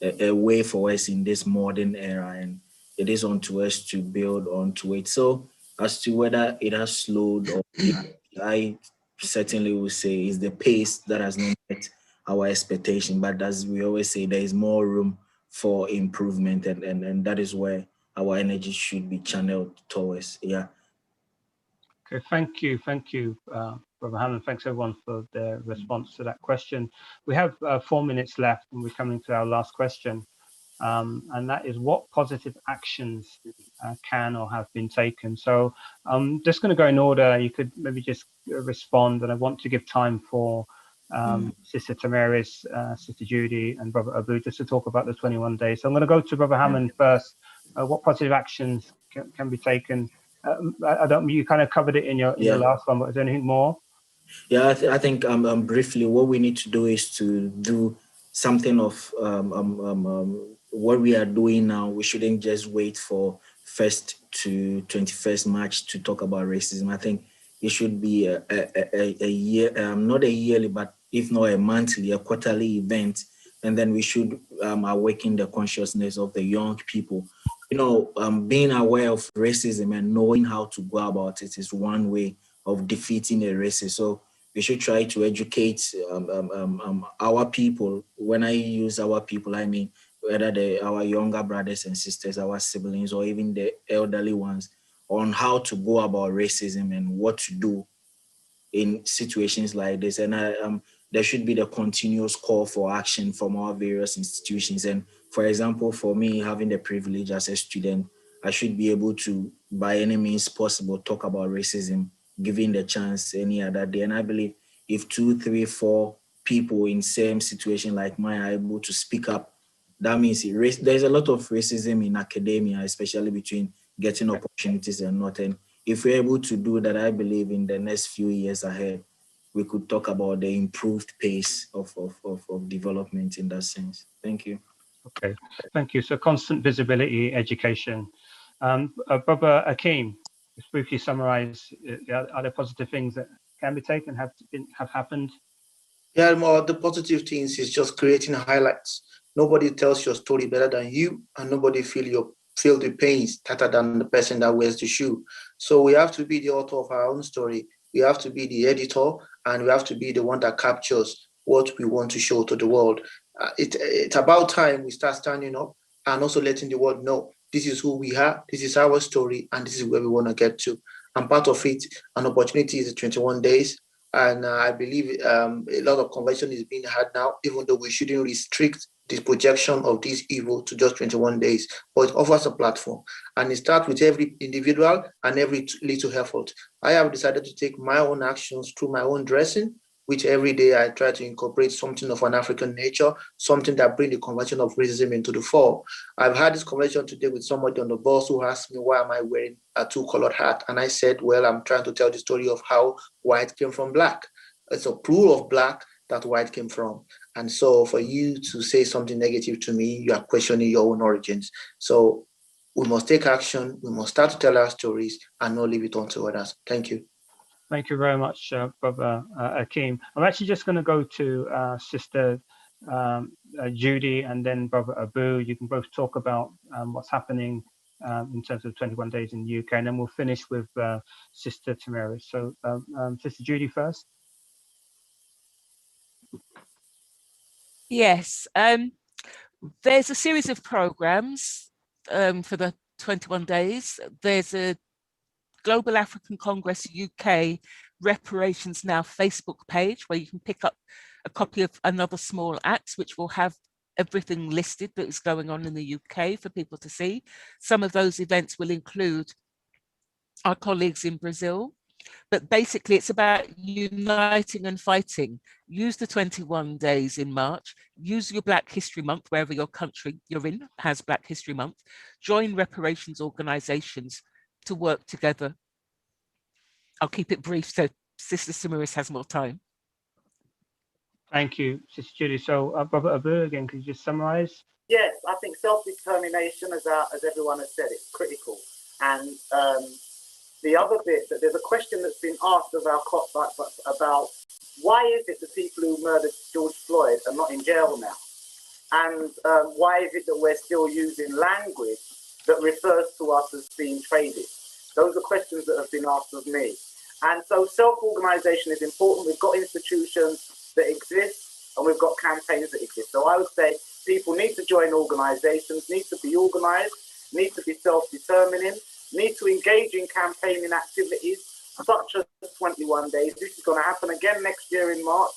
a way for us in this modern era, and it is on to us to build onto it. So as to whether it has slowed or I certainly will say is the pace that has not met our expectation. But as we always say, there is more room for improvement, and that is where our energy should be channeled towards. Yeah. Okay, thank you, Brother Hammond. Thanks everyone for their response to that question. We have 4 minutes left, and we're coming to our last question. And that is, what positive actions can or have been taken? So I'm just going to go in order. You could maybe just respond, and I want to give time for Sister Tamaris, Sister Judy, and Brother Abu just to talk about the 21 days. So I'm going to go to Brother Hammond first. What positive actions can be taken? I don't. You kind of covered it in your last one, but is there anything more? Yeah, I think briefly, what we need to do is to do something of what we are doing now. We shouldn't just wait for 1st to 21st March to talk about racism. I think it should be a year, not a yearly, but if not a monthly, a quarterly event. And then we should awaken the consciousness of the young people. You know, being aware of racism and knowing how to go about it is one way of defeating a racist. So we should try to educate our people. When I use our people, I mean whether our younger brothers and sisters, our siblings, or even the elderly ones, on how to go about racism and what to do in situations like this. And there should be the continuous call for action from our various institutions. And for example, for me, having the privilege as a student, I should be able to, by any means possible, talk about racism, given the chance any other day. And I believe if 2, 3, 4 people in same situation like mine are able to speak up, that means there's a lot of racism in academia, especially between getting opportunities and not. And if we're able to do that, I believe in the next few years ahead, we could talk about the improved pace of development in that sense. Thank you. Okay, thank you. So constant visibility, education. Brother Akeem, just briefly summarize, are there positive things that can be taken, have happened? Yeah, more the positive things is just creating highlights. Nobody tells your story better than you, and nobody feel the pains better than the person that wears the shoe. So we have to be the author of our own story. We have to be the editor, and we have to be the one that captures what we want to show to the world. It's about time we start standing up and also letting the world know this is who we are, this is our story, and this is where we want to get to. And part of it, an opportunity is the 21 days. And I believe a lot of conversation is being had now, even though we shouldn't restrict the projection of this evil to just 21 days, but it offers a platform. And it starts with every individual and every little effort. I have decided to take my own actions through my own dressing, which every day I try to incorporate something of an African nature, something that brings the conversation of racism into the fore. I've had this conversation today with somebody on the bus who asked me, why am I wearing a two-colored hat? And I said, well, I'm trying to tell the story of how white came from black. It's a pool of black that white came from. And so for you to say something negative to me, you are questioning your own origins. So we must take action. We must start to tell our stories and not leave it on to others. Thank you. Thank you very much, Brother Akeem. I'm actually just going to go to Sister Judy and then Brother Abu. You can both talk about what's happening in terms of 21 days in the UK, and then we'll finish with Sister Tamara. So Sister Judy first. Yes, there's a series of programs for the 21 days. There's a Global African Congress UK Reparations Now Facebook page where you can pick up a copy of Another Small Axe, which will have everything listed that is going on in the UK for people to see. Some of those events will include our colleagues in Brazil, but basically it's about uniting and fighting. Use the 21 days in March, use your Black History Month, wherever your country you're in has Black History Month, join reparations organizations to work together. I'll keep it brief so Sister Samaris has more time. Thank you, Sister Judy. So Brother Abu, again, could you just summarize? Yes, I think self-determination, as everyone has said, is critical. And the other bit, that there's a question that's been asked of our cop about why is it the people who murdered George Floyd are not in jail now? And why is it that we're still using language that refers to us as being traded? Those are questions that have been asked of me. And so self-organization is important. We've got institutions that exist and we've got campaigns that exist. So I would say people need to join organizations, need to be organized, need to be self-determining, need to engage in campaigning activities such as 21 days. This is going to happen again next year in March.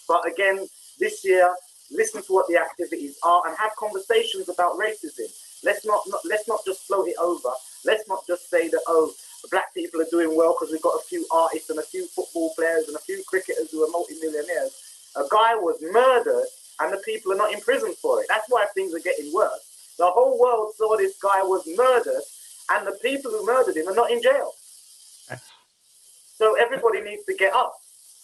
But again, this year, listen to what the activities are and have conversations about racism. Let's not just float it over. Let's not just say that, oh, black people are doing well because we've got a few artists and a few football players and a few cricketers who are multimillionaires. A guy was murdered and the people are not in prison for it. That's why things are getting worse. The whole world saw this guy was murdered and the people who murdered him are not in jail. So everybody needs to get up.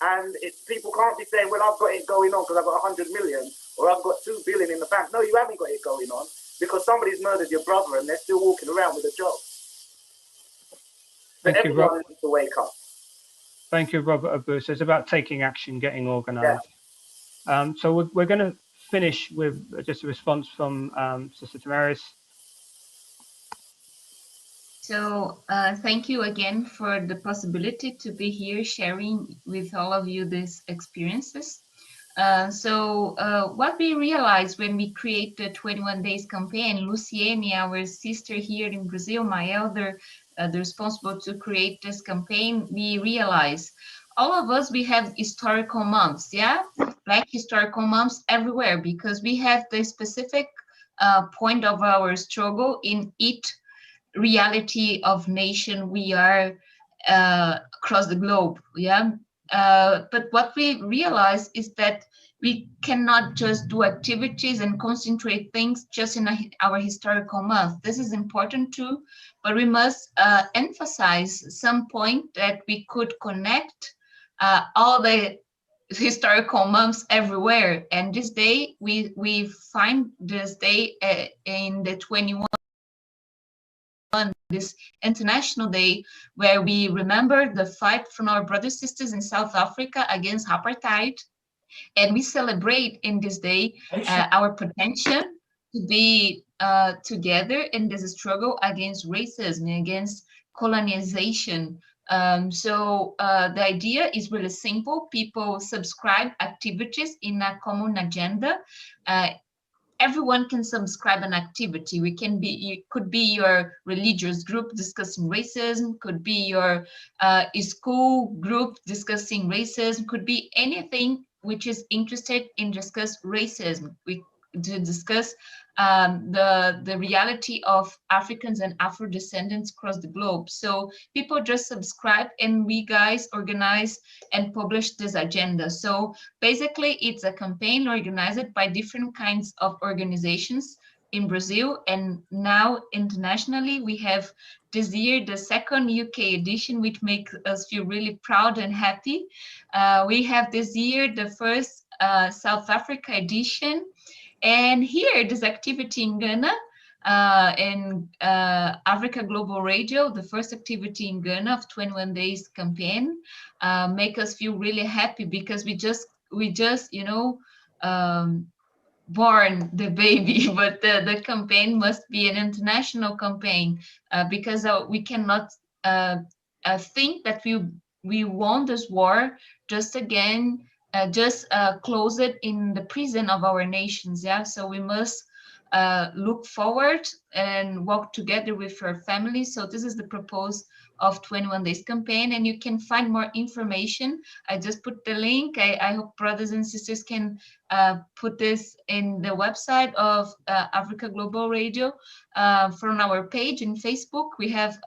And people can't be saying, well, I've got it going on because I've got 100 million or I've got 2 billion in the bank. No, you haven't got it going on because somebody's murdered your brother and they're still walking around with a job. So everyone needs to wake up. Thank you, Robert Abu. So it's about taking action, getting organized. Yeah. So we're going to finish with just a response from Sister Tamaris. So thank you again for the possibility to be here sharing with all of you these experiences. What we realized when we create the 21 days campaign, Luciene, our sister here in Brazil, my elder, the responsible to create this campaign, we realized all of us, we have historical months, yeah? Black historical months everywhere because we have the specific point of our struggle in each reality of nation we are across the globe, yeah? But what we realize is that we cannot just do activities and concentrate things just in our historical month. This is important too, but we must emphasize some point that we could connect all the historical months everywhere. And this day, we find this day in the 21, this International Day, where we remember the fight from our brothers and sisters in South Africa against apartheid. And we celebrate in this day our potential to be together in this struggle against racism, against colonization. So the idea is really simple. People subscribe activities in a common agenda. Everyone can subscribe an activity. It could be your religious group discussing racism, could be your school group discussing racism, could be anything which is interested in discuss racism. To discuss the reality of Africans and Afro descendants across the globe. So people just subscribe, and we guys organize and publish this agenda. So basically, it's a campaign organized by different kinds of organizations in Brazil, and now internationally. We have this year the second UK edition, which makes us feel really proud and happy. We have this year the first South Africa edition. And here, this activity in Ghana, in Africa Global Radio, the first activity in Ghana of 21 days campaign, make us feel really happy, because we just born the baby, but the campaign must be an international campaign, because we cannot think that we won this war just again. Just close it in the prison of our nations. Yeah, so we must look forward and walk together with our families. So this is the purpose of 21 days campaign, and you can find more information. I just put the link. I hope brothers and sisters can put this in the website of Africa Global Radio. From our page in Facebook, we have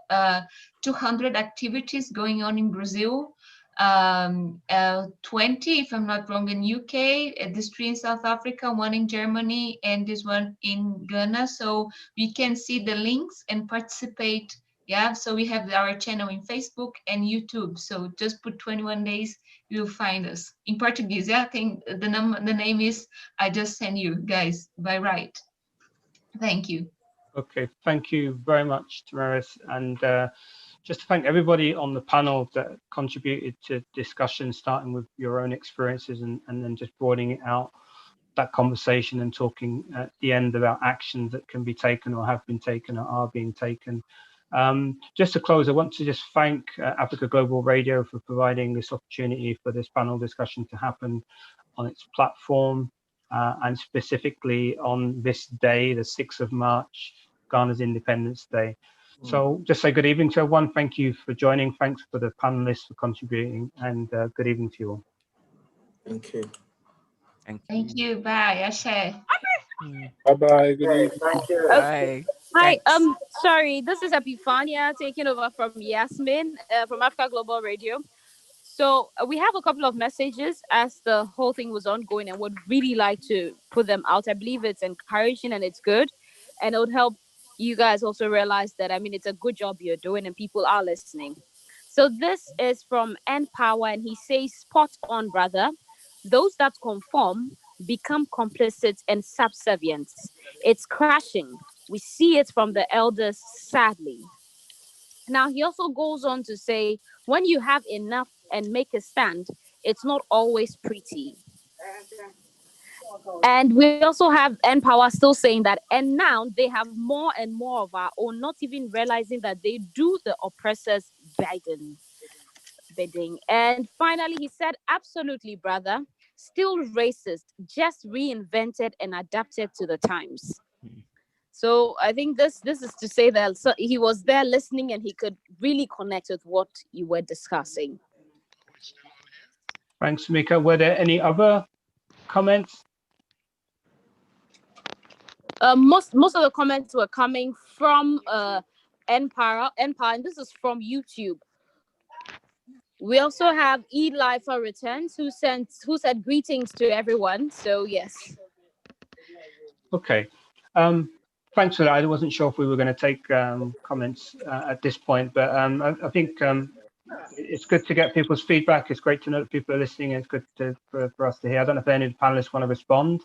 200 activities going on in Brazil. 20, if I'm not wrong, in UK, this 3 in South Africa, 1 in Germany, and this 1 in Ghana. So we can see the links and participate. Yeah, so we have our channel in Facebook and YouTube. So just put 21 days, you'll find us. In Portuguese, yeah, I think the name is, I just send you guys by right. Thank you. Okay, thank you very much, Tamaris. And just to thank everybody on the panel that contributed to discussion, starting with your own experiences and then just broadening it out, that conversation, and talking at the end about actions that can be taken or have been taken or are being taken. Just to close, I want to just thank Africa Global Radio for providing this opportunity for this panel discussion to happen on its platform, and specifically on this day, the 6th of March, Ghana's Independence Day. So just say good evening to everyone. Thank you for joining. Thanks for the panelists for contributing, and good evening to you all. Thank you. Thank you. Bye. Ashe. Bye-bye. Good evening. Thank you. Bye. Hi, Thanks. sorry, this is Epifania taking over from Yasmin from Africa Global Radio. So we have a couple of messages as the whole thing was ongoing, and would really like to put them out. I believe it's encouraging and it's good, and it would help you guys also realize that, I mean, it's a good job you're doing and people are listening. So this is from N-Power, and he says, spot on, brother. Those that conform become complicit and subservient. It's crashing. We see it from the elders, sadly. Now, he also goes on to say, when you have enough and make a stand, it's not always pretty. And we also have N-Power still saying that, and now they have more and more of our own, not even realizing that they do the oppressor's bidding. And finally, he said, absolutely, brother, still racist, just reinvented and adapted to the times. So I think this is to say that he was there listening and he could really connect with what you were discussing. Thanks, Mika. Were there any other comments? Most of the comments were coming from N-Power, and this is from YouTube. We also have Eli for Returns, who said greetings to everyone. So yes. Okay. Thanks for that. I wasn't sure if we were going to take comments at this point, but I think it's good to get people's feedback. It's great to know that people are listening. It's good for us to hear. I don't know if any of the panelists want to respond.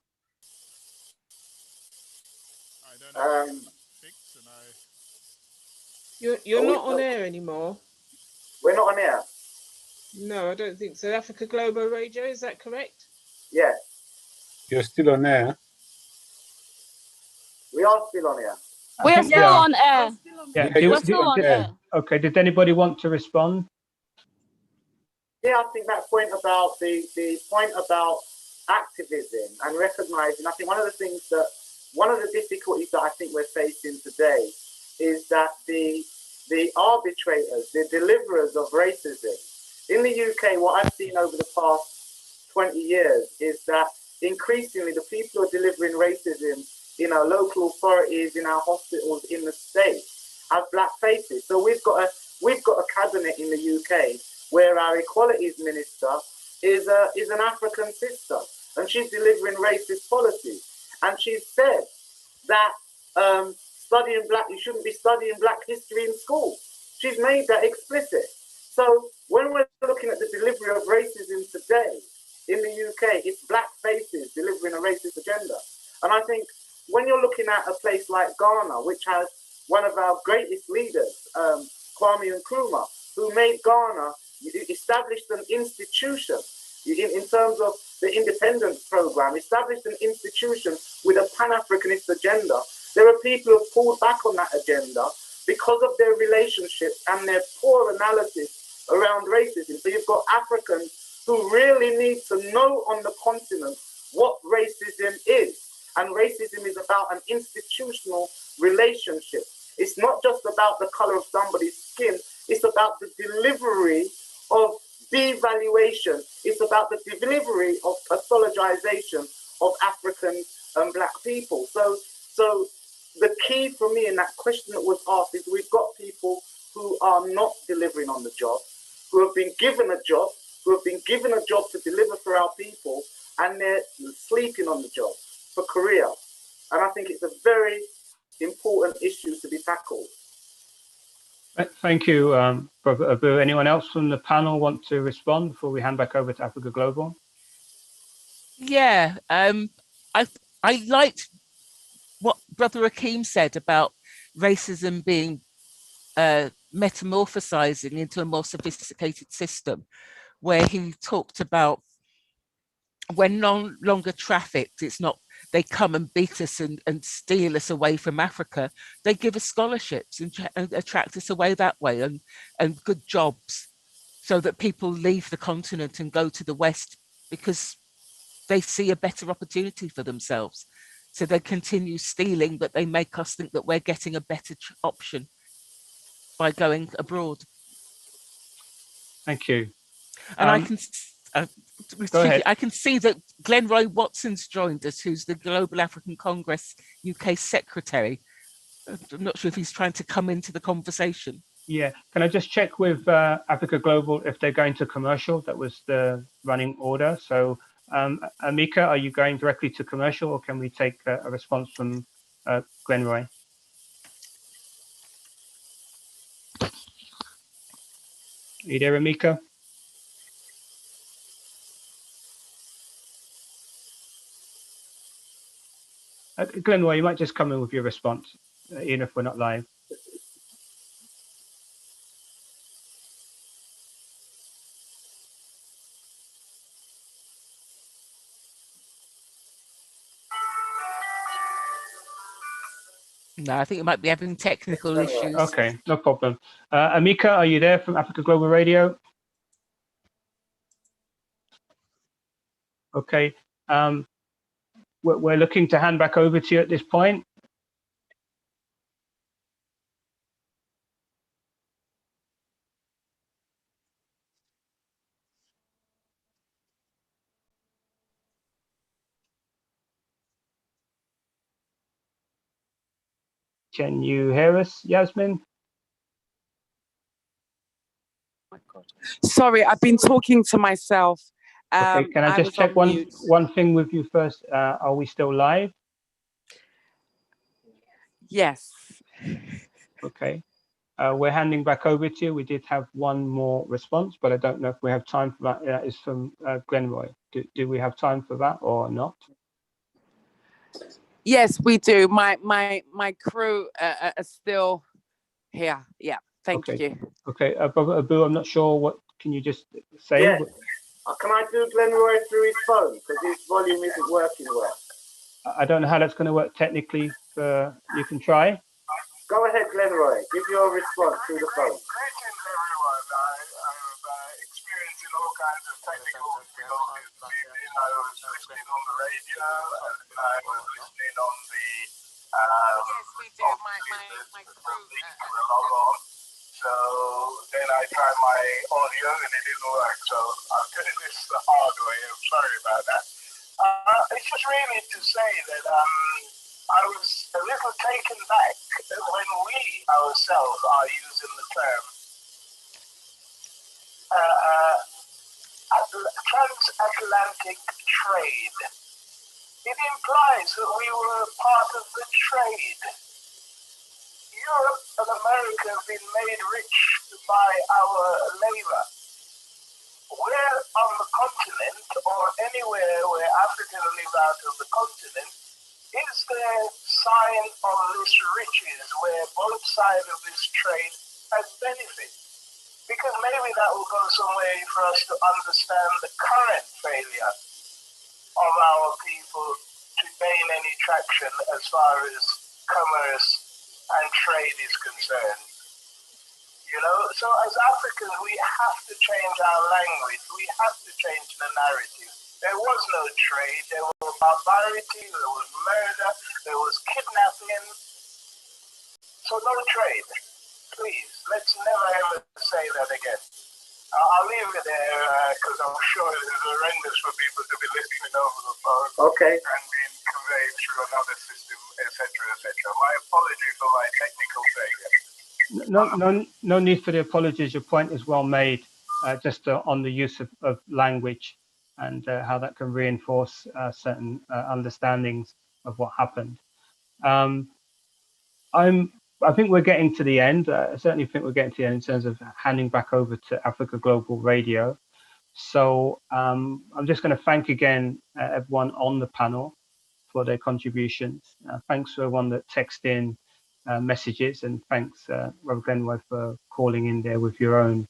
You're not on air anymore. We're not on air. No, I don't think so. Africa Global Radio, is that correct? Yeah. You're still on air. We are still on air. We're still on air. Yeah, we're still on air. Okay, did anybody want to respond? Yeah, I think that point about the point about activism and recognizing, I think one of the difficulties that I think we're facing today is that the arbitrators, the deliverers of racism in the UK, what I've seen over the past 20 years is that increasingly the people who are delivering racism in our local authorities, in our hospitals, in the state, have black faces. So we've got a cabinet in the UK where our equalities minister is an African sister, and she's delivering racist policies. And she's said that you shouldn't be studying black history in school. She's made that explicit. So when we're looking at the delivery of racism today in the UK, it's black faces delivering a racist agenda. And I think when you're looking at a place like Ghana, which has one of our greatest leaders, Kwame Nkrumah, who made Ghana, established an institution in terms of the independence program, established an institution with a Pan-Africanist agenda. There are people who have pulled back on that agenda because of their relationships and their poor analysis around racism. So you've got Africans who really need to know on the continent what racism is. And racism is about an institutional relationship. It's not just about the color of somebody's skin. It's about the delivery of devaluation. It's about the delivery of pathologization of African and black people. So the key for me in that question that was asked is we've got people who are not delivering on the job, who have been given a job, to deliver for our people, and they're sleeping on the job for career. And I think it's a very important issue to be tackled. Thank you, Brother Abu. Anyone else from the panel want to respond before we hand back over to Africa Global? Yeah, I liked what Brother Akeem said about racism being metamorphosizing into a more sophisticated system, where he talked about we're no longer trafficked. It's not they come and beat us and steal us away from Africa. They give us scholarships and attract us away that way, and good jobs, so that people leave the continent and go to the West because they see a better opportunity for themselves. So they continue stealing, but they make us think that we're getting a better option by going abroad. Thank you. And I can see that Glenroy Watson's joined us, who's the Global African Congress UK Secretary. I'm not sure if he's trying to come into the conversation. Yeah, can I just check with Africa Global if they're going to commercial? That was the running order. So Amika, are you going directly to commercial, or can we take a response from Glenroy? Are you there, Amika? Glenroy, you might just come in with your response, even if we're not live. No, I think it might be having technical issues. Okay, no problem. Amika, are you there from Africa Global Radio? Okay. We're looking to hand back over to you at this point. Can you hear us, Yasmin? Sorry, I've been talking to myself. Okay, can I just check one thing with you first? Are we still live? Yes. Okay. we're handing back over to you. We did have one more response, but I don't know if we have time for that. That is from Glenroy. Do we have time for that or not? Yes, we do. My crew are still here. Yeah, thank you. Okay, Brother Abu, I'm not sure what, can you just say? Yes. Can I do Glenroy through his phone? Because his volume isn't working well. I don't know how that's going to work technically. You can try. Go ahead, Glenroy. Give your response through the phone. Greetings, everyone. I'm experiencing all kinds of technical difficulties. I was listening on the radio and I was listening on the Yes, we do. My crew log on. So then I tried my audio and it didn't work. So I'm doing this the hard way. I'm sorry about that. It's just really to say that I was a little taken back when we ourselves are using the term transatlantic trade. It implies that we were a part of the trade. Europe and America have been made rich by our labor. Where on the continent or anywhere where Africans live out of the continent, is there sign of this riches where both sides of this trade has benefit? Because maybe that will go some way for us to understand the current failure of our people to gain any traction as far as commerce and trade is concerned. You know, so as Africans, we have to change our language. We have to change the narrative. There was no trade. There was barbarity. There was murder. There was kidnapping. So no trade. Please, let's never ever say that again. I'll leave it there because I'm sure it is horrendous for people to be listening over the phone. Okay. And being conveyed through another system, etc., etc. My apology for my technical failure. No need for the apologies. Your point is well made. Just on the use of language and how that can reinforce certain understandings of what happened. I think we're getting to the end. I certainly think we're getting to the end in terms of handing back over to Africa Global Radio. So I'm just going to thank again everyone on the panel for their contributions. Thanks to everyone that texted in messages, and thanks Robert Glenroy for calling in there with your own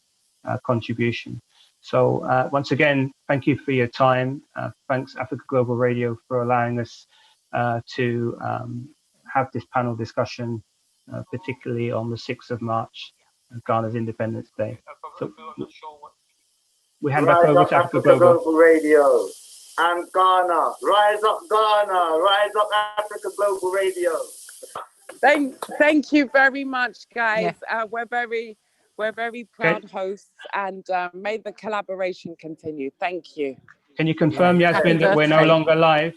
contribution. So once again, thank you for your time. Thanks Africa Global Radio for allowing us to have this panel discussion, particularly on the 6th of March, Ghana's Independence Day. So we hand back over to Africa Global Radio and Ghana. Rise up, Ghana. Rise up, Africa Global Radio. Thank you very much, guys. Yeah. We're very proud hosts, and may the collaboration continue. Thank you. Can you confirm, Yasmin, that we're no longer live?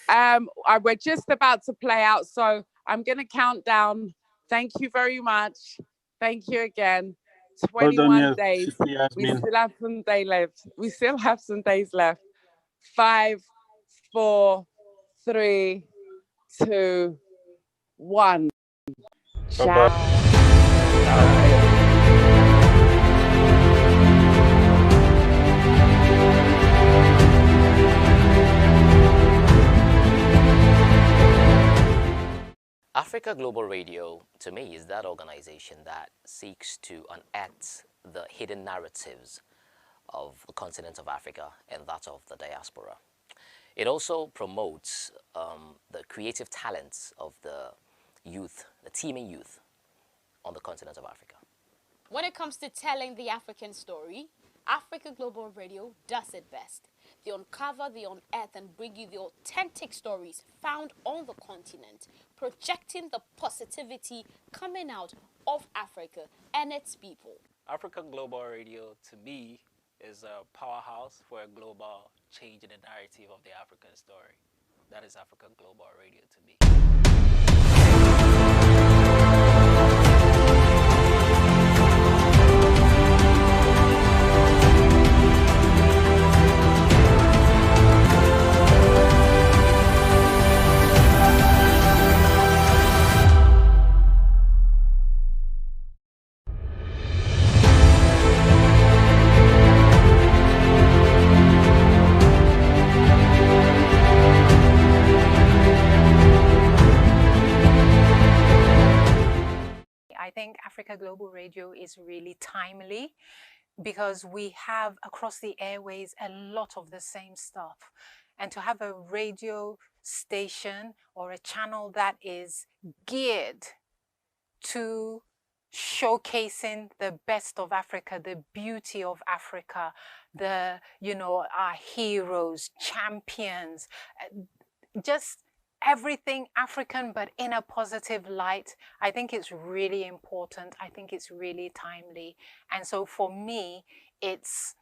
We're just about to play out, so I'm going to count down. Thank you very much. Thank you again. 21 days. We still have some days left. We still have some days left. 5, 4, 3, 2, 1. Ciao. Africa Global Radio, to me, is that organization that seeks to unearth the hidden narratives of the continent of Africa and that of the diaspora. It also promotes the creative talents of the youth, the teeming youth on the continent of Africa. When it comes to telling the African story, Africa Global Radio does it best. They uncover, they unearth, and bring you the authentic stories found on the continent, projecting the positivity coming out of Africa and its people. Africa Global Radio, to me, is a powerhouse for a global change in the narrative of the African story. That is Africa Global Radio to me. Africa Global Radio is really timely because we have across the airways a lot of the same stuff. And to have a radio station or a channel that is geared to showcasing the best of Africa, the beauty of Africa, the, our heroes, champions, just everything African, but in a positive light. I think it's really important. I think it's really timely. And so for me, it's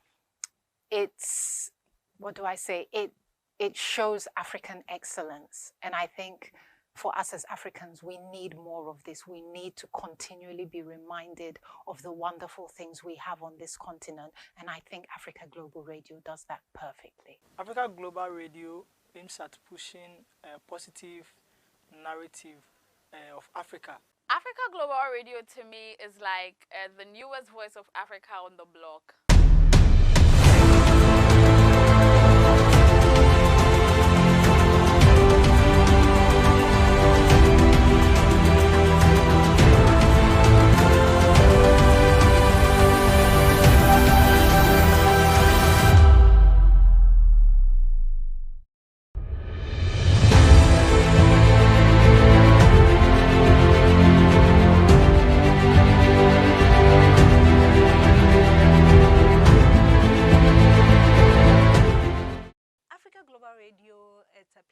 what do I say? It shows African excellence. And I think for us as Africans, we need more of this. We need to continually be reminded of the wonderful things we have on this continent. And I think Africa Global Radio does that perfectly. Africa Global Radio aims at pushing a positive narrative of Africa. Africa Global Radio to me is like the newest voice of Africa on the block.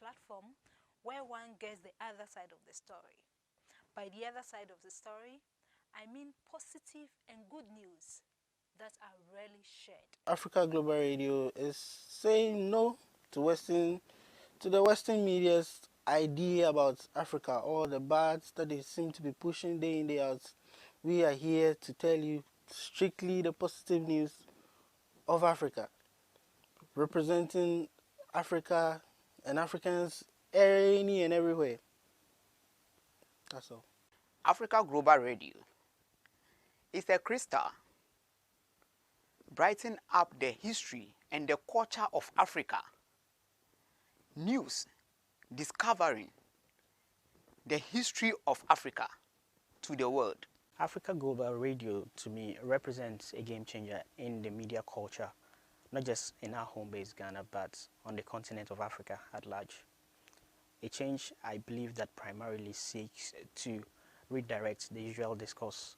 Platform where one gets the other side of the story. By the other side of the story, I mean positive and good news that are rarely shared. Africa Global Radio is saying no to the Western media's idea about Africa, all the bads that they seem to be pushing day in, day out. We are here to tell you strictly the positive news of Africa, representing Africa and Africans any and everywhere. That's all. Africa Global Radio is a crystal brightening up the history and the culture of Africa. News discovering the history of Africa to the world. Africa Global Radio to me represents a game changer in the media culture, not just in our home-based Ghana, but on the continent of Africa at large. A change, I believe, that primarily seeks to redirect the usual discourse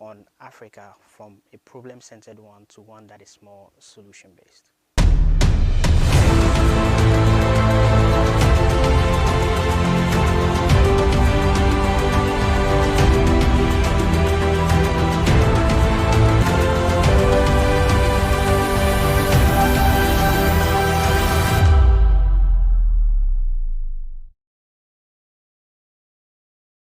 on Africa from a problem-centered one to one that is more solution-based.